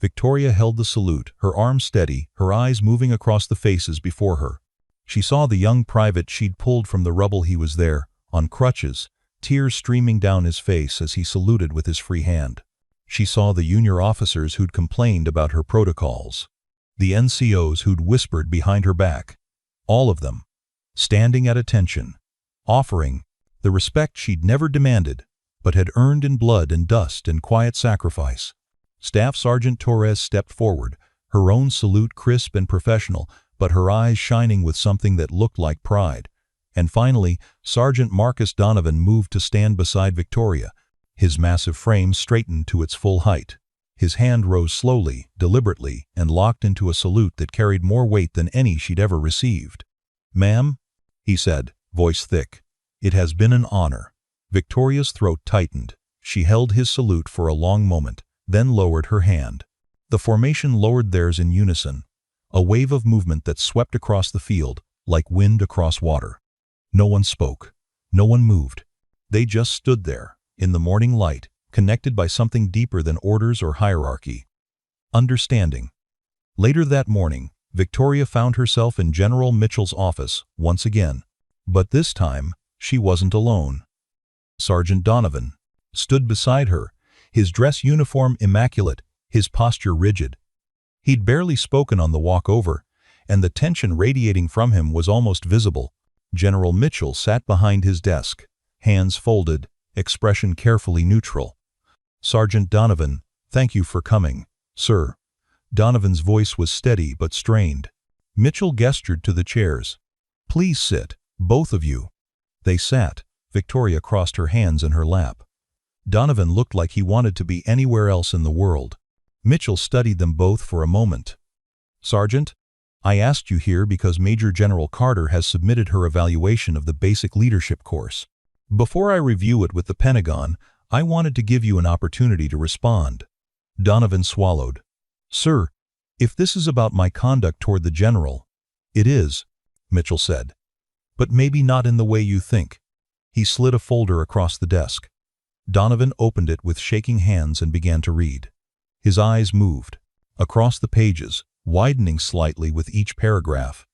Victoria held the salute, her arms steady, her eyes moving across the faces before her. She saw the young private she'd pulled from the rubble. He was there, on crutches, tears streaming down his face as he saluted with his free hand. She saw the junior officers who'd complained about her protocols, the NCOs who'd whispered behind her back, all of them, standing at attention, offering the respect she'd never demanded, but had earned in blood and dust and quiet sacrifice. Staff Sergeant Torres stepped forward, her own salute crisp and professional, but her eyes shining with something that looked like pride. And finally, Sergeant Marcus Donovan moved to stand beside Victoria. His massive frame straightened to its full height. His hand rose slowly, deliberately, and locked into a salute that carried more weight than any she'd ever received. "Ma'am," he said, voice thick, "it has been an honor." Victoria's throat tightened. She held his salute for a long moment, then lowered her hand. The formation lowered theirs in unison, a wave of movement that swept across the field, like wind across water. No one spoke. No one moved. They just stood there, in the morning light, connected by something deeper than orders or hierarchy. Understanding. Later that morning, Victoria found herself in General Mitchell's office, once again. But this time, she wasn't alone. Sergeant Donovan stood beside her, his dress uniform immaculate, his posture rigid. He'd barely spoken on the walk over, and the tension radiating from him was almost visible. General Mitchell sat behind his desk, hands folded, expression carefully neutral. "Sergeant Donovan, thank you for coming, sir." Donovan's voice was steady but strained. Mitchell gestured to the chairs. "Please sit, both of you." They sat. Victoria crossed her hands in her lap. Donovan looked like he wanted to be anywhere else in the world. Mitchell studied them both for a moment. "Sergeant, I asked you here because Major General Carter has submitted her evaluation of the basic leadership course. Before I review it with the Pentagon, I wanted to give you an opportunity to respond." Donovan swallowed. "Sir, if this is about my conduct toward the general—" "It is," Mitchell said. "But maybe not in the way you think." He slid a folder across the desk. Donovan opened it with shaking hands and began to read. His eyes moved across the pages, widening slightly with each paragraph.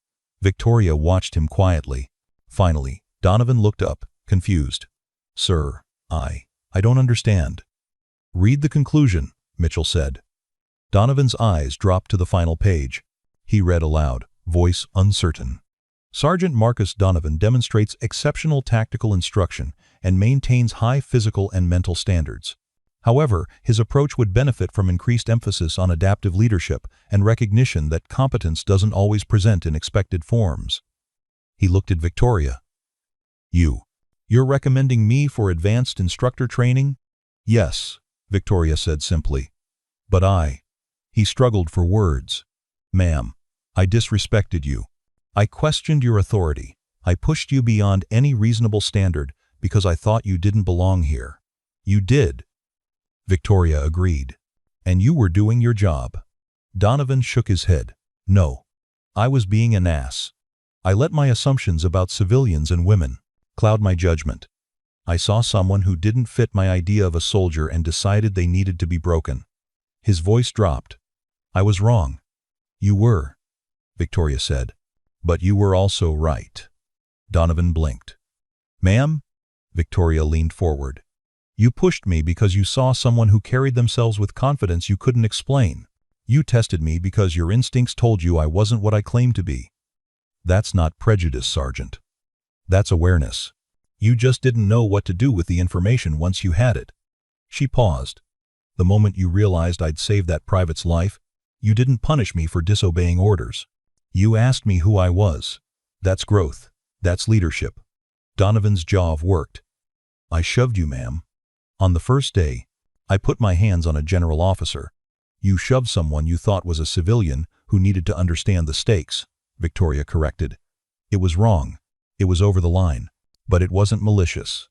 Victoria watched him quietly. Finally, Donovan looked up, confused. "Sir, I don't understand." "Read the conclusion," Mitchell said. Donovan's eyes dropped to the final page. He read aloud, voice uncertain. "Sergeant Marcus Donovan demonstrates exceptional tactical instruction and maintains high physical and mental standards. However, his approach would benefit from increased emphasis on adaptive leadership and recognition that competence doesn't always present in expected forms." He looked at Victoria. You're recommending me for advanced instructor training?" "Yes," Victoria said simply. "But He struggled for words. "Ma'am, I disrespected you. I questioned your authority. I pushed you beyond any reasonable standard because I thought you didn't belong here." "You did," Victoria agreed. "And you were doing your job." Donovan shook his head. "No. I was being an ass. I let my assumptions about civilians and women cloud my judgment. I saw someone who didn't fit my idea of a soldier and decided they needed to be broken. His voice dropped. I was wrong. You were, Victoria said. But you were also right. Donovan blinked. Ma'am? Victoria leaned forward. You pushed me because you saw someone who carried themselves with confidence you couldn't explain. You tested me because your instincts told you I wasn't what I claimed to be. That's not prejudice, Sergeant. That's awareness. You just didn't know what to do with the information once you had it. She paused. The moment you realized I'd saved that private's life, you didn't punish me for disobeying orders. You asked me who I was. That's growth. That's leadership. Donovan's jaw worked. I shoved you, ma'am. On the first day, I put my hands on a general officer. You shoved someone you thought was a civilian who needed to understand the stakes, Victoria corrected. It was wrong. It was over the line. But it wasn't malicious.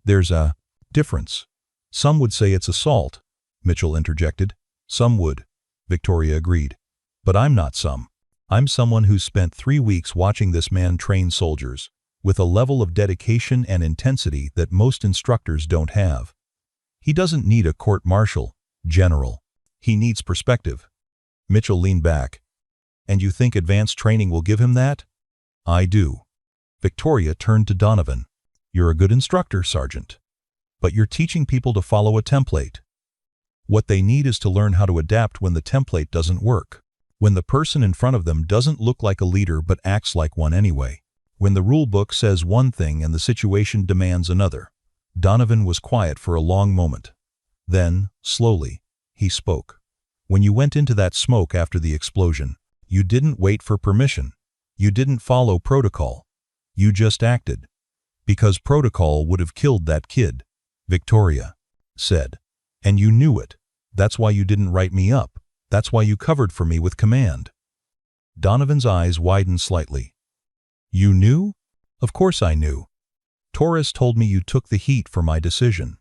There's a difference. Some would say it's assault, Mitchell interjected. Some would, Victoria agreed. But I'm not some. I'm someone who's spent 3 weeks watching this man train soldiers, with a level of dedication and intensity that most instructors don't have. He doesn't need a court-martial, general. He needs perspective. Mitchell leaned back. And you think advanced training will give him that? I do. Victoria turned to Donovan. You're a good instructor, Sergeant. But you're teaching people to follow a template. What they need is to learn how to adapt when the template doesn't work. When the person in front of them doesn't look like a leader but acts like one anyway. When the rule book says one thing and the situation demands another. Donovan was quiet for a long moment. Then, slowly, he spoke. When you went into that smoke after the explosion, you didn't wait for permission. You didn't follow protocol. You just acted. Because protocol would have killed that kid, Victoria said. And you knew it. That's why you didn't write me up. That's why you covered for me with command. Donovan's eyes widened slightly. You knew? Of course I knew. Torres told me you took the heat for my decision.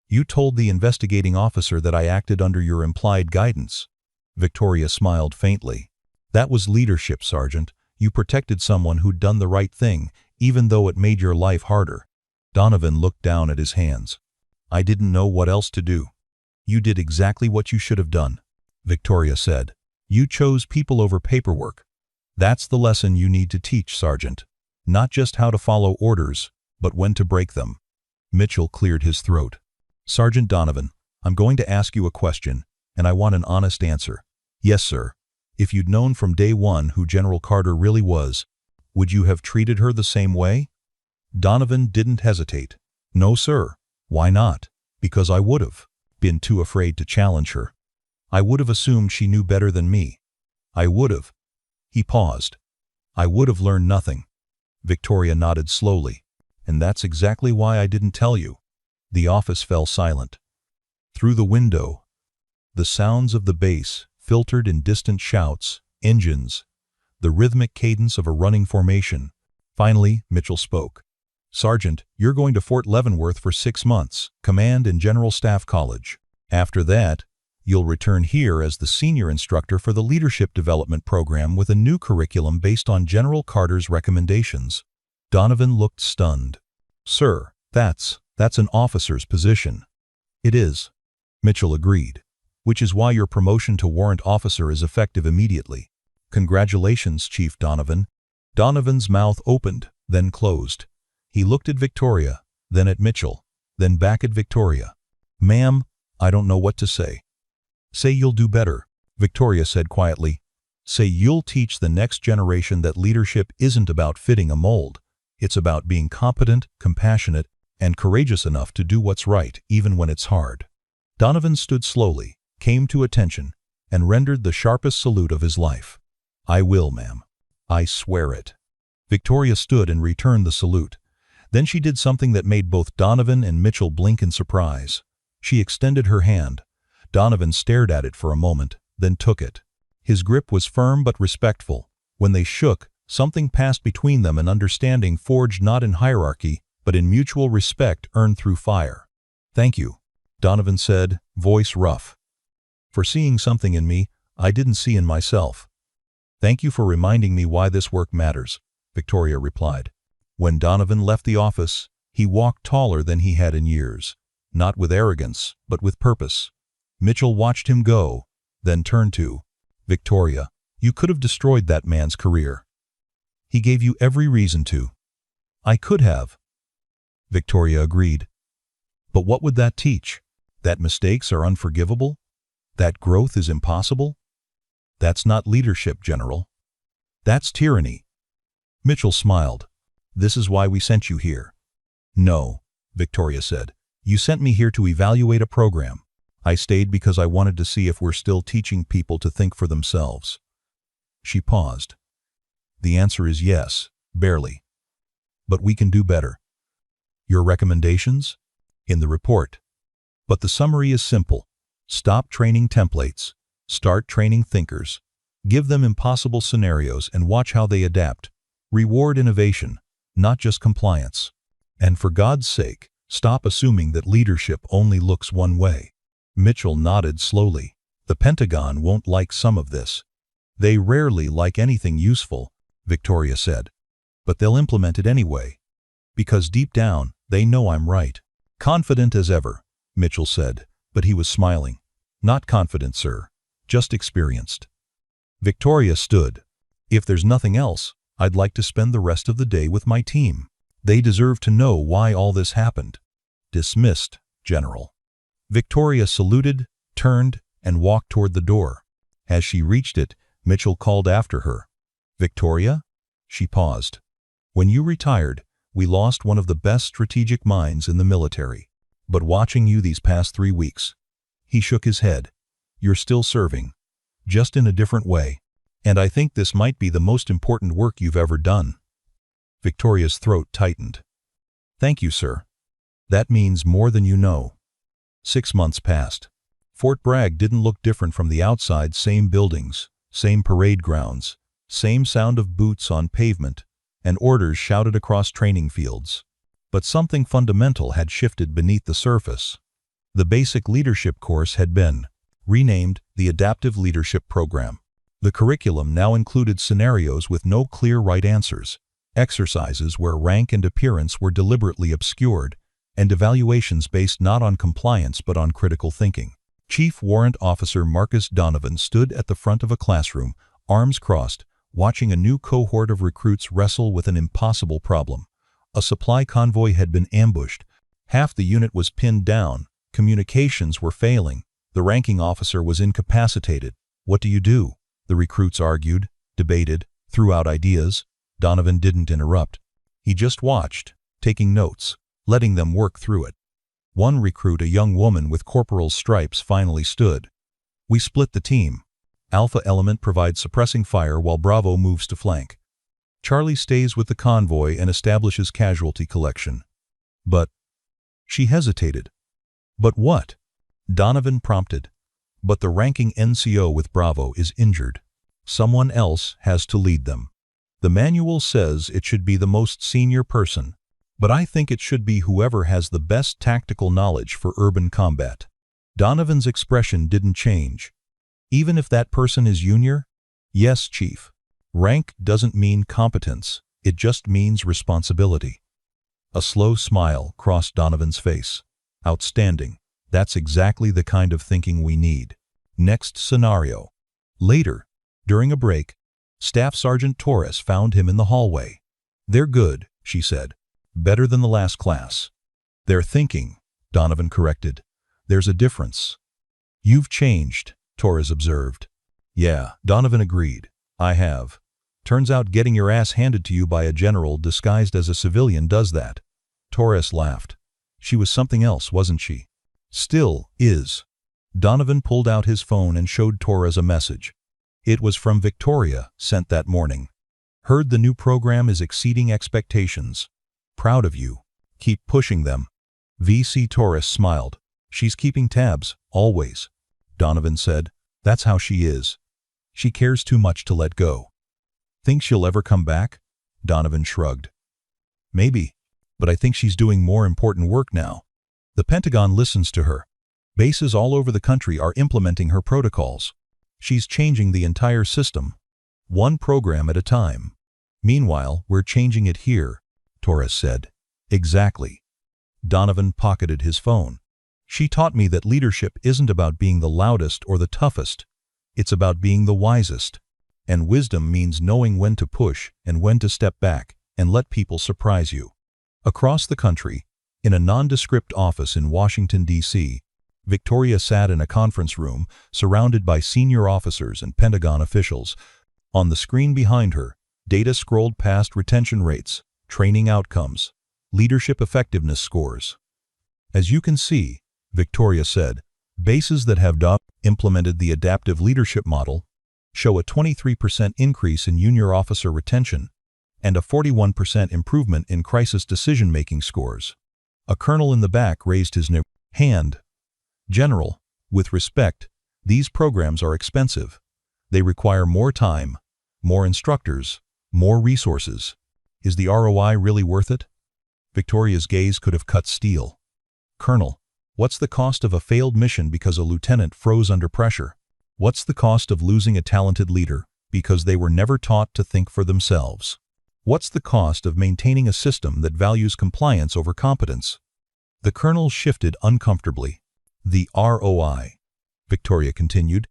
You told the investigating officer that I acted under your implied guidance. Victoria smiled faintly. That was leadership, Sergeant. You protected someone who'd done the right thing, even though it made your life harder. Donovan looked down at his hands. I didn't know what else to do. You did exactly what you should have done, Victoria said. You chose people over paperwork. That's the lesson you need to teach, Sergeant. Not just how to follow orders, but when to break them. Mitchell cleared his throat. Sergeant Donovan, I'm going to ask you a question, and I want an honest answer. Yes, sir. If you'd known from day one who General Carter really was, would you have treated her the same way? Donovan didn't hesitate. No, sir. Why not? Because I would have been too afraid to challenge her. I would have assumed she knew better than me. I would have. He paused. I would have learned nothing. Victoria nodded slowly. And that's exactly why I didn't tell you. The office fell silent. Through the window, the sounds of the base filtered in distant shouts, engines, the rhythmic cadence of a running formation. Finally, Mitchell spoke. Sergeant, you're going to Fort Leavenworth for 6 months, Command and General Staff College. After that, you'll return here as the senior instructor for the Leadership Development Program with a new curriculum based on General Carter's recommendations. Donovan looked stunned. Sir, that's an officer's position. It is. Mitchell agreed. Which is why your promotion to warrant officer is effective immediately. Congratulations, Chief Donovan. Donovan's mouth opened, then closed. He looked at Victoria, then at Mitchell, then back at Victoria. Ma'am, I don't know what to say. Say you'll do better, Victoria said quietly. Say you'll teach the next generation that leadership isn't about fitting a mold. It's about being competent, compassionate, and courageous enough to do what's right, even when it's hard. Donovan stood slowly, came to attention, and rendered the sharpest salute of his life. I will, ma'am. I swear it. Victoria stood and returned the salute. Then she did something that made both Donovan and Mitchell blink in surprise. She extended her hand. Donovan stared at it for a moment, then took it. His grip was firm but respectful. When they shook, something passed between them, an understanding forged not in hierarchy, but in mutual respect earned through fire. Thank you, Donovan said, voice rough. For seeing something in me I didn't see in myself. Thank you for reminding me why this work matters, Victoria replied. When Donovan left the office, He walked taller than he had in years, not with arrogance, but with purpose. Mitchell watched him go, then turned to Victoria. You could have destroyed that man's career. He gave you every reason to. I could have. Victoria agreed. But what would that teach? That mistakes are unforgivable? That growth is impossible? That's not leadership, General. That's tyranny. Mitchell smiled. This is why we sent you here. No, Victoria said. You sent me here to evaluate a program. I stayed because I wanted to see if we're still teaching people to think for themselves. She paused. The answer is yes, barely. But we can do better. Your recommendations? In the report. But the summary is simple. Stop training templates. Start training thinkers. Give them impossible scenarios and watch how they adapt. Reward innovation, not just compliance. And for God's sake, stop assuming that leadership only looks one way. Mitchell nodded slowly. The Pentagon won't like some of this. They rarely like anything useful, Victoria said. But they'll implement it anyway. Because deep down, they know I'm right. Confident as ever, Mitchell said, but he was smiling. Not confident, sir. Just experienced. Victoria stood. If there's nothing else, I'd like to spend the rest of the day with my team. They deserve to know why all this happened. Dismissed, General. Victoria saluted, turned, and walked toward the door. As she reached it, Mitchell called after her. Victoria? She paused. When you retired, we lost one of the best strategic minds in the military. But watching you these past 3 weeks. He shook his head. You're still serving. Just in a different way. And I think this might be the most important work you've ever done. Victoria's throat tightened. Thank you, sir. That means more than you know. 6 months passed. Fort Bragg didn't look different from the outside. Same buildings, same parade grounds, same sound of boots on pavement, and orders shouted across training fields. But something fundamental had shifted beneath the surface. The basic leadership course had been renamed the Adaptive Leadership Program. The curriculum now included scenarios with no clear right answers, exercises where rank and appearance were deliberately obscured, and evaluations based not on compliance but on critical thinking. Chief Warrant Officer Marcus Donovan stood at the front of a classroom, arms crossed, watching a new cohort of recruits wrestle with an impossible problem. A supply convoy had been ambushed. Half the unit was pinned down. Communications were failing. The ranking officer was incapacitated. What do you do? The recruits argued, debated, threw out ideas. Donovan didn't interrupt. He just watched, taking notes, letting them work through it. One recruit, a young woman with corporal's stripes, finally stood. We split the team. Alpha element provides suppressing fire while Bravo moves to flank. Charlie stays with the convoy and establishes casualty collection. But... She hesitated. But what? Donovan prompted. But the ranking NCO with Bravo is injured. Someone else has to lead them. The manual says it should be the most senior person, but I think it should be whoever has the best tactical knowledge for urban combat. Donovan's expression didn't change. Even if that person is junior? Yes, Chief. Rank doesn't mean competence, it just means responsibility. A slow smile crossed Donovan's face. Outstanding. That's exactly the kind of thinking we need. Next scenario. Later, during a break, Staff Sergeant Torres found him in the hallway. They're good, she said. Better than the last class. They're thinking, Donovan corrected. There's a difference. You've changed, Torres observed. Yeah, Donovan agreed. I have. Turns out getting your ass handed to you by a general disguised as a civilian does that. Torres laughed. She was something else, wasn't she? Still is. Donovan pulled out his phone and showed Torres a message. It was from Victoria, sent that morning. Heard the new program is exceeding expectations. Proud of you. Keep pushing them. VC Torres smiled. She's keeping tabs, always. Donovan said. That's how she is. She cares too much to let go. Think she'll ever come back? Donovan shrugged. Maybe, but I think she's doing more important work now. The Pentagon listens to her. Bases all over the country are implementing her protocols. She's changing the entire system, one program at a time. Meanwhile, we're changing it here, Torres said. Exactly. Donovan pocketed his phone. She taught me that leadership isn't about being the loudest or the toughest. It's about being the wisest. And wisdom means knowing when to push and when to step back and let people surprise you. Across the country, in a nondescript office in Washington, D.C., Victoria sat in a conference room surrounded by senior officers and Pentagon officials. On the screen behind her, data scrolled past retention rates, training outcomes, leadership effectiveness scores. As you can see, Victoria said, bases that have implemented the adaptive leadership model show a 23% increase in junior officer retention and a 41% improvement in crisis decision-making scores. A colonel in the back raised his hand. General, with respect, these programs are expensive. They require more time, more instructors, more resources. Is the ROI really worth it? Victoria's gaze could have cut steel. Colonel, what's the cost of a failed mission because a lieutenant froze under pressure? What's the cost of losing a talented leader because they were never taught to think for themselves? What's the cost of maintaining a system that values compliance over competence? The colonel shifted uncomfortably. The ROI, Victoria continued,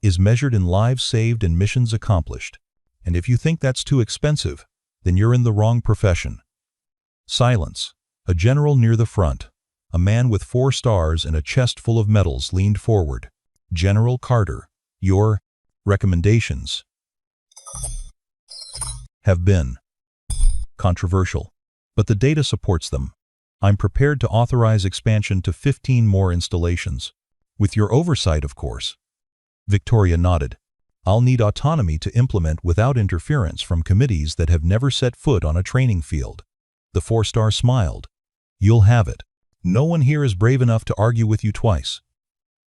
is measured in lives saved and missions accomplished. And if you think that's too expensive, then you're in the wrong profession. Silence. A general near the front, a man with 4 stars and a chest full of medals, leaned forward. General Carter, your recommendations have been controversial, but the data supports them. I'm prepared to authorize expansion to 15 more installations. With your oversight, of course. Victoria nodded. I'll need autonomy to implement without interference from committees that have never set foot on a training field. The 4-star smiled. You'll have it. No one here is brave enough to argue with you twice.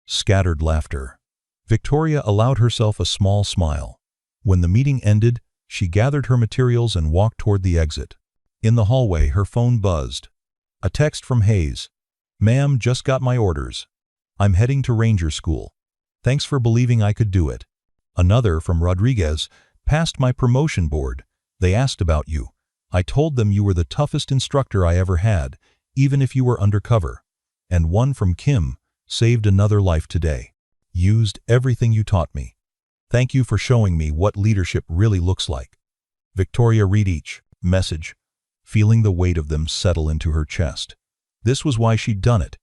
Scattered laughter. Victoria allowed herself a small smile. When the meeting ended, she gathered her materials and walked toward the exit. In the hallway, her phone buzzed. A text from Hayes. Ma'am, just got my orders. I'm heading to Ranger School. Thanks for believing I could do it. Another from Rodriguez. Passed my promotion board. They asked about you. I told them you were the toughest instructor I ever had, even if you were undercover. And one from Kim. Saved another life today. Used everything you taught me. Thank you for showing me what leadership really looks like. Victoria read each message, feeling the weight of them settle into her chest. This was why she'd done it.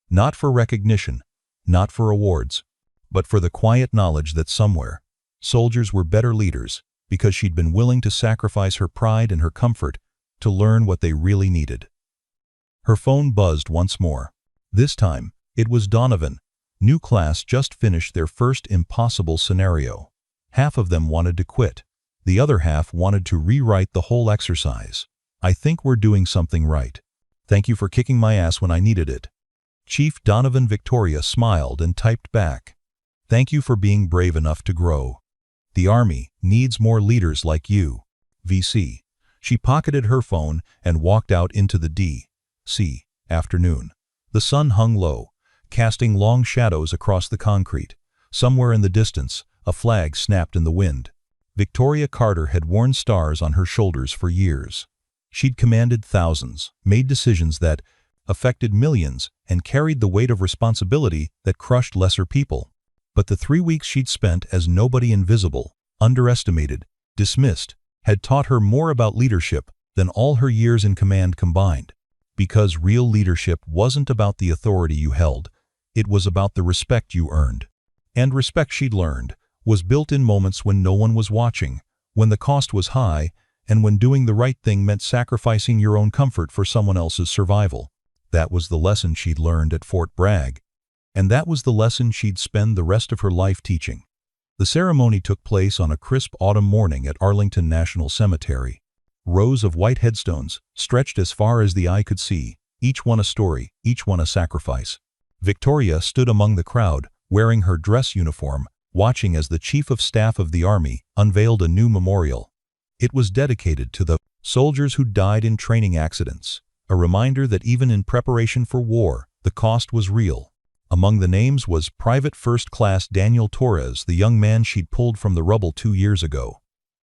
Not for recognition, not for awards, but for the quiet knowledge that somewhere, soldiers were better leaders because she'd been willing to sacrifice her pride and her comfort to learn what they really needed. Her phone buzzed once more. This time, it was Donovan. New class just finished their first impossible scenario. Half of them wanted to quit. The other half wanted to rewrite the whole exercise. I think we're doing something right. Thank you for kicking my ass when I needed it. Chief Donovan. Victoria smiled and typed back. Thank you for being brave enough to grow. The Army needs more leaders like you. VC. She pocketed her phone and walked out into the D.C. afternoon. The sun hung low, casting long shadows across the concrete. Somewhere in the distance, a flag snapped in the wind. Victoria Carter had worn stars on her shoulders for years. She'd commanded thousands, made decisions that affected millions, and carried the weight of responsibility that crushed lesser people. But the 3 weeks she'd spent as nobody, invisible, underestimated, dismissed, had taught her more about leadership than all her years in command combined. Because real leadership wasn't about the authority you held, it was about the respect you earned. And respect, she'd learned, was built in moments when no one was watching, when the cost was high, and when doing the right thing meant sacrificing your own comfort for someone else's survival. That was the lesson she'd learned at Fort Bragg. And that was the lesson she'd spend the rest of her life teaching. The ceremony took place on a crisp autumn morning at Arlington National Cemetery. Rows of white headstones stretched as far as the eye could see, each one a story, each one a sacrifice. Victoria stood among the crowd, wearing her dress uniform, watching as the Chief of Staff of the Army unveiled a new memorial. It was dedicated to the soldiers who died in training accidents, a reminder that even in preparation for war, the cost was real. Among the names was Private First Class Daniel Torres, the young man she'd pulled from the rubble 2 years ago.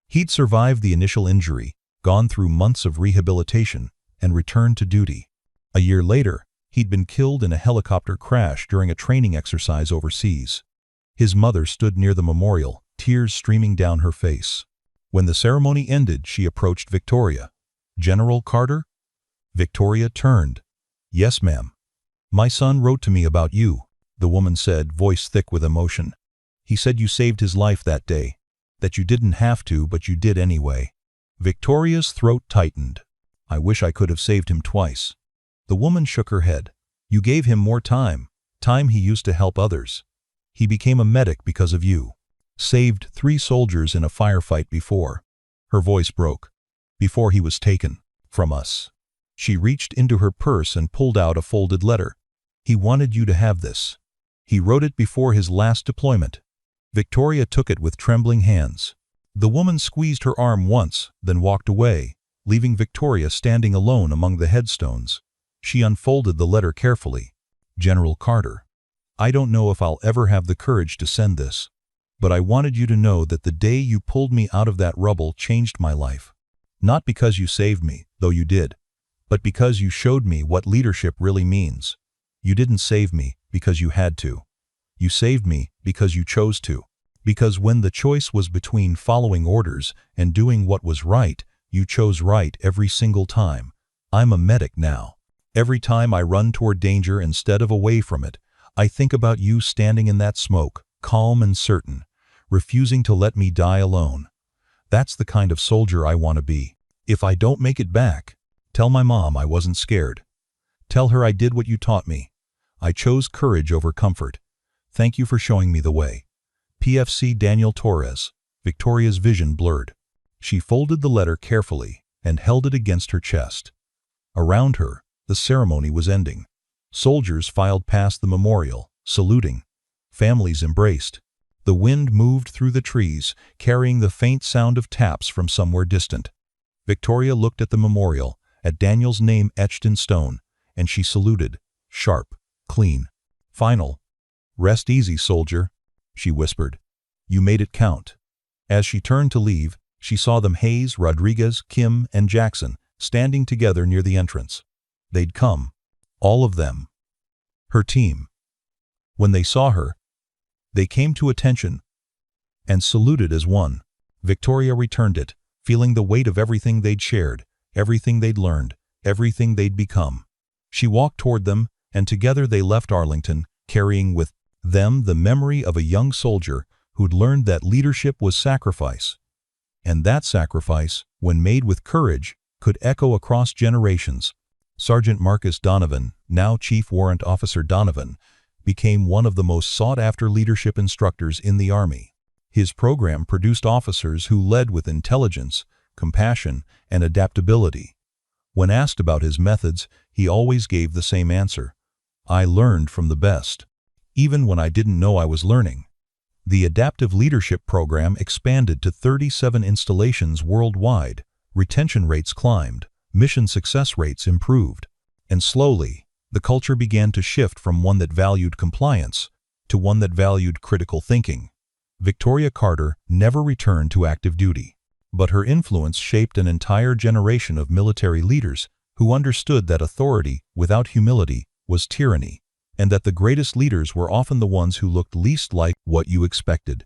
He'd survived the initial injury, gone through months of rehabilitation, and returned to duty. A year later, he'd been killed in a helicopter crash during a training exercise overseas. His mother stood near the memorial, tears streaming down her face. When the ceremony ended, she approached Victoria. "General Carter?" Victoria turned. "Yes, ma'am." "My son wrote to me about you," the woman said, voice thick with emotion. "He said you saved his life that day, that you didn't have to, but you did anyway." Victoria's throat tightened. "I wish I could have saved him twice." The woman shook her head. "You gave him more time he used to help others. He became a medic because of you. Saved 3 soldiers in a firefight before." Her voice broke. "Before he was taken from us." She reached into her purse and pulled out a folded letter. "He wanted you to have this. He wrote it before his last deployment." Victoria took it with trembling hands. The woman squeezed her arm once, then walked away, leaving Victoria standing alone among the headstones. She unfolded the letter carefully. "General Carter, I don't know if I'll ever have the courage to send this, but I wanted you to know that the day you pulled me out of that rubble changed my life. Not because you saved me, though you did, but because you showed me what leadership really means. You didn't save me because you had to. You saved me because you chose to. Because when the choice was between following orders and doing what was right, you chose right every single time. I'm a medic now. Every time I run toward danger instead of away from it, I think about you standing in that smoke, calm and certain, refusing to let me die alone. That's the kind of soldier I want to be. If I don't make it back, tell my mom I wasn't scared. Tell her I did what you taught me. I chose courage over comfort. Thank you for showing me the way. PFC Daniel Torres." Victoria's vision blurred. She folded the letter carefully and held it against her chest. Around her, the ceremony was ending. Soldiers filed past the memorial, saluting. Families embraced. The wind moved through the trees, carrying the faint sound of taps from somewhere distant. Victoria looked at the memorial, at Daniel's name etched in stone, and she saluted, sharp, clean, final. "Rest easy, soldier," she whispered. "You made it count." As she turned to leave, she saw them Hayes, Rodriguez, Kim, and Jackson standing together near the entrance. They'd come. All of them. Her team. When they saw her, they came to attention and saluted as one. Victoria returned it, feeling the weight of everything they'd shared, everything they'd learned, everything they'd become. She walked toward them, and together they left Arlington, carrying with them the memory of a young soldier who'd learned that leadership was sacrifice. And that sacrifice, when made with courage, could echo across generations. Sergeant Marcus Donovan, now Chief Warrant Officer Donovan, became one of the most sought-after leadership instructors in the Army. His program produced officers who led with intelligence, compassion, and adaptability. When asked about his methods, he always gave the same answer: "I learned from the best, even when I didn't know I was learning." The Adaptive Leadership Program expanded to 37 installations worldwide, retention rates climbed, mission success rates improved, and slowly, the culture began to shift from one that valued compliance to one that valued critical thinking. Victoria Carter never returned to active duty, but her influence shaped an entire generation of military leaders who understood that authority without humility was tyranny, and that the greatest leaders were often the ones who looked least like what you expected.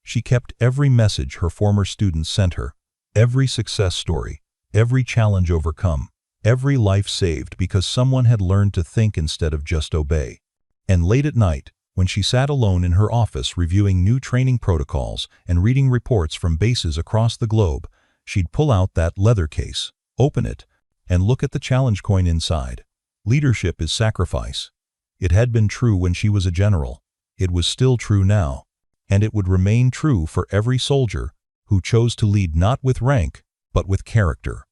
She kept every message her former students sent her, every success story, every challenge overcome, every life saved because someone had learned to think instead of just obey. And late at night, when she sat alone in her office reviewing new training protocols and reading reports from bases across the globe, she'd pull out that leather case, open it, and look at the challenge coin inside. Leadership is sacrifice. It had been true when she was a general. It was still true now. And it would remain true for every soldier who chose to lead not with rank, but with character.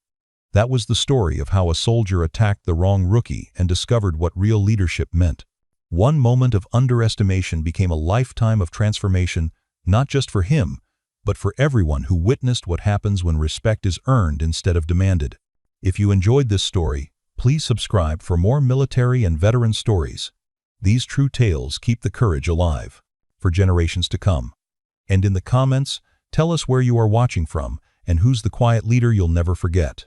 That was the story of how a soldier attacked the wrong rookie and discovered what real leadership meant. One moment of underestimation became a lifetime of transformation, not just for him, but for everyone who witnessed what happens when respect is earned instead of demanded. If you enjoyed this story, please subscribe for more military and veteran stories. These true tales keep the courage alive for generations to come. And in the comments, tell us where you are watching from and who's the quiet leader you'll never forget.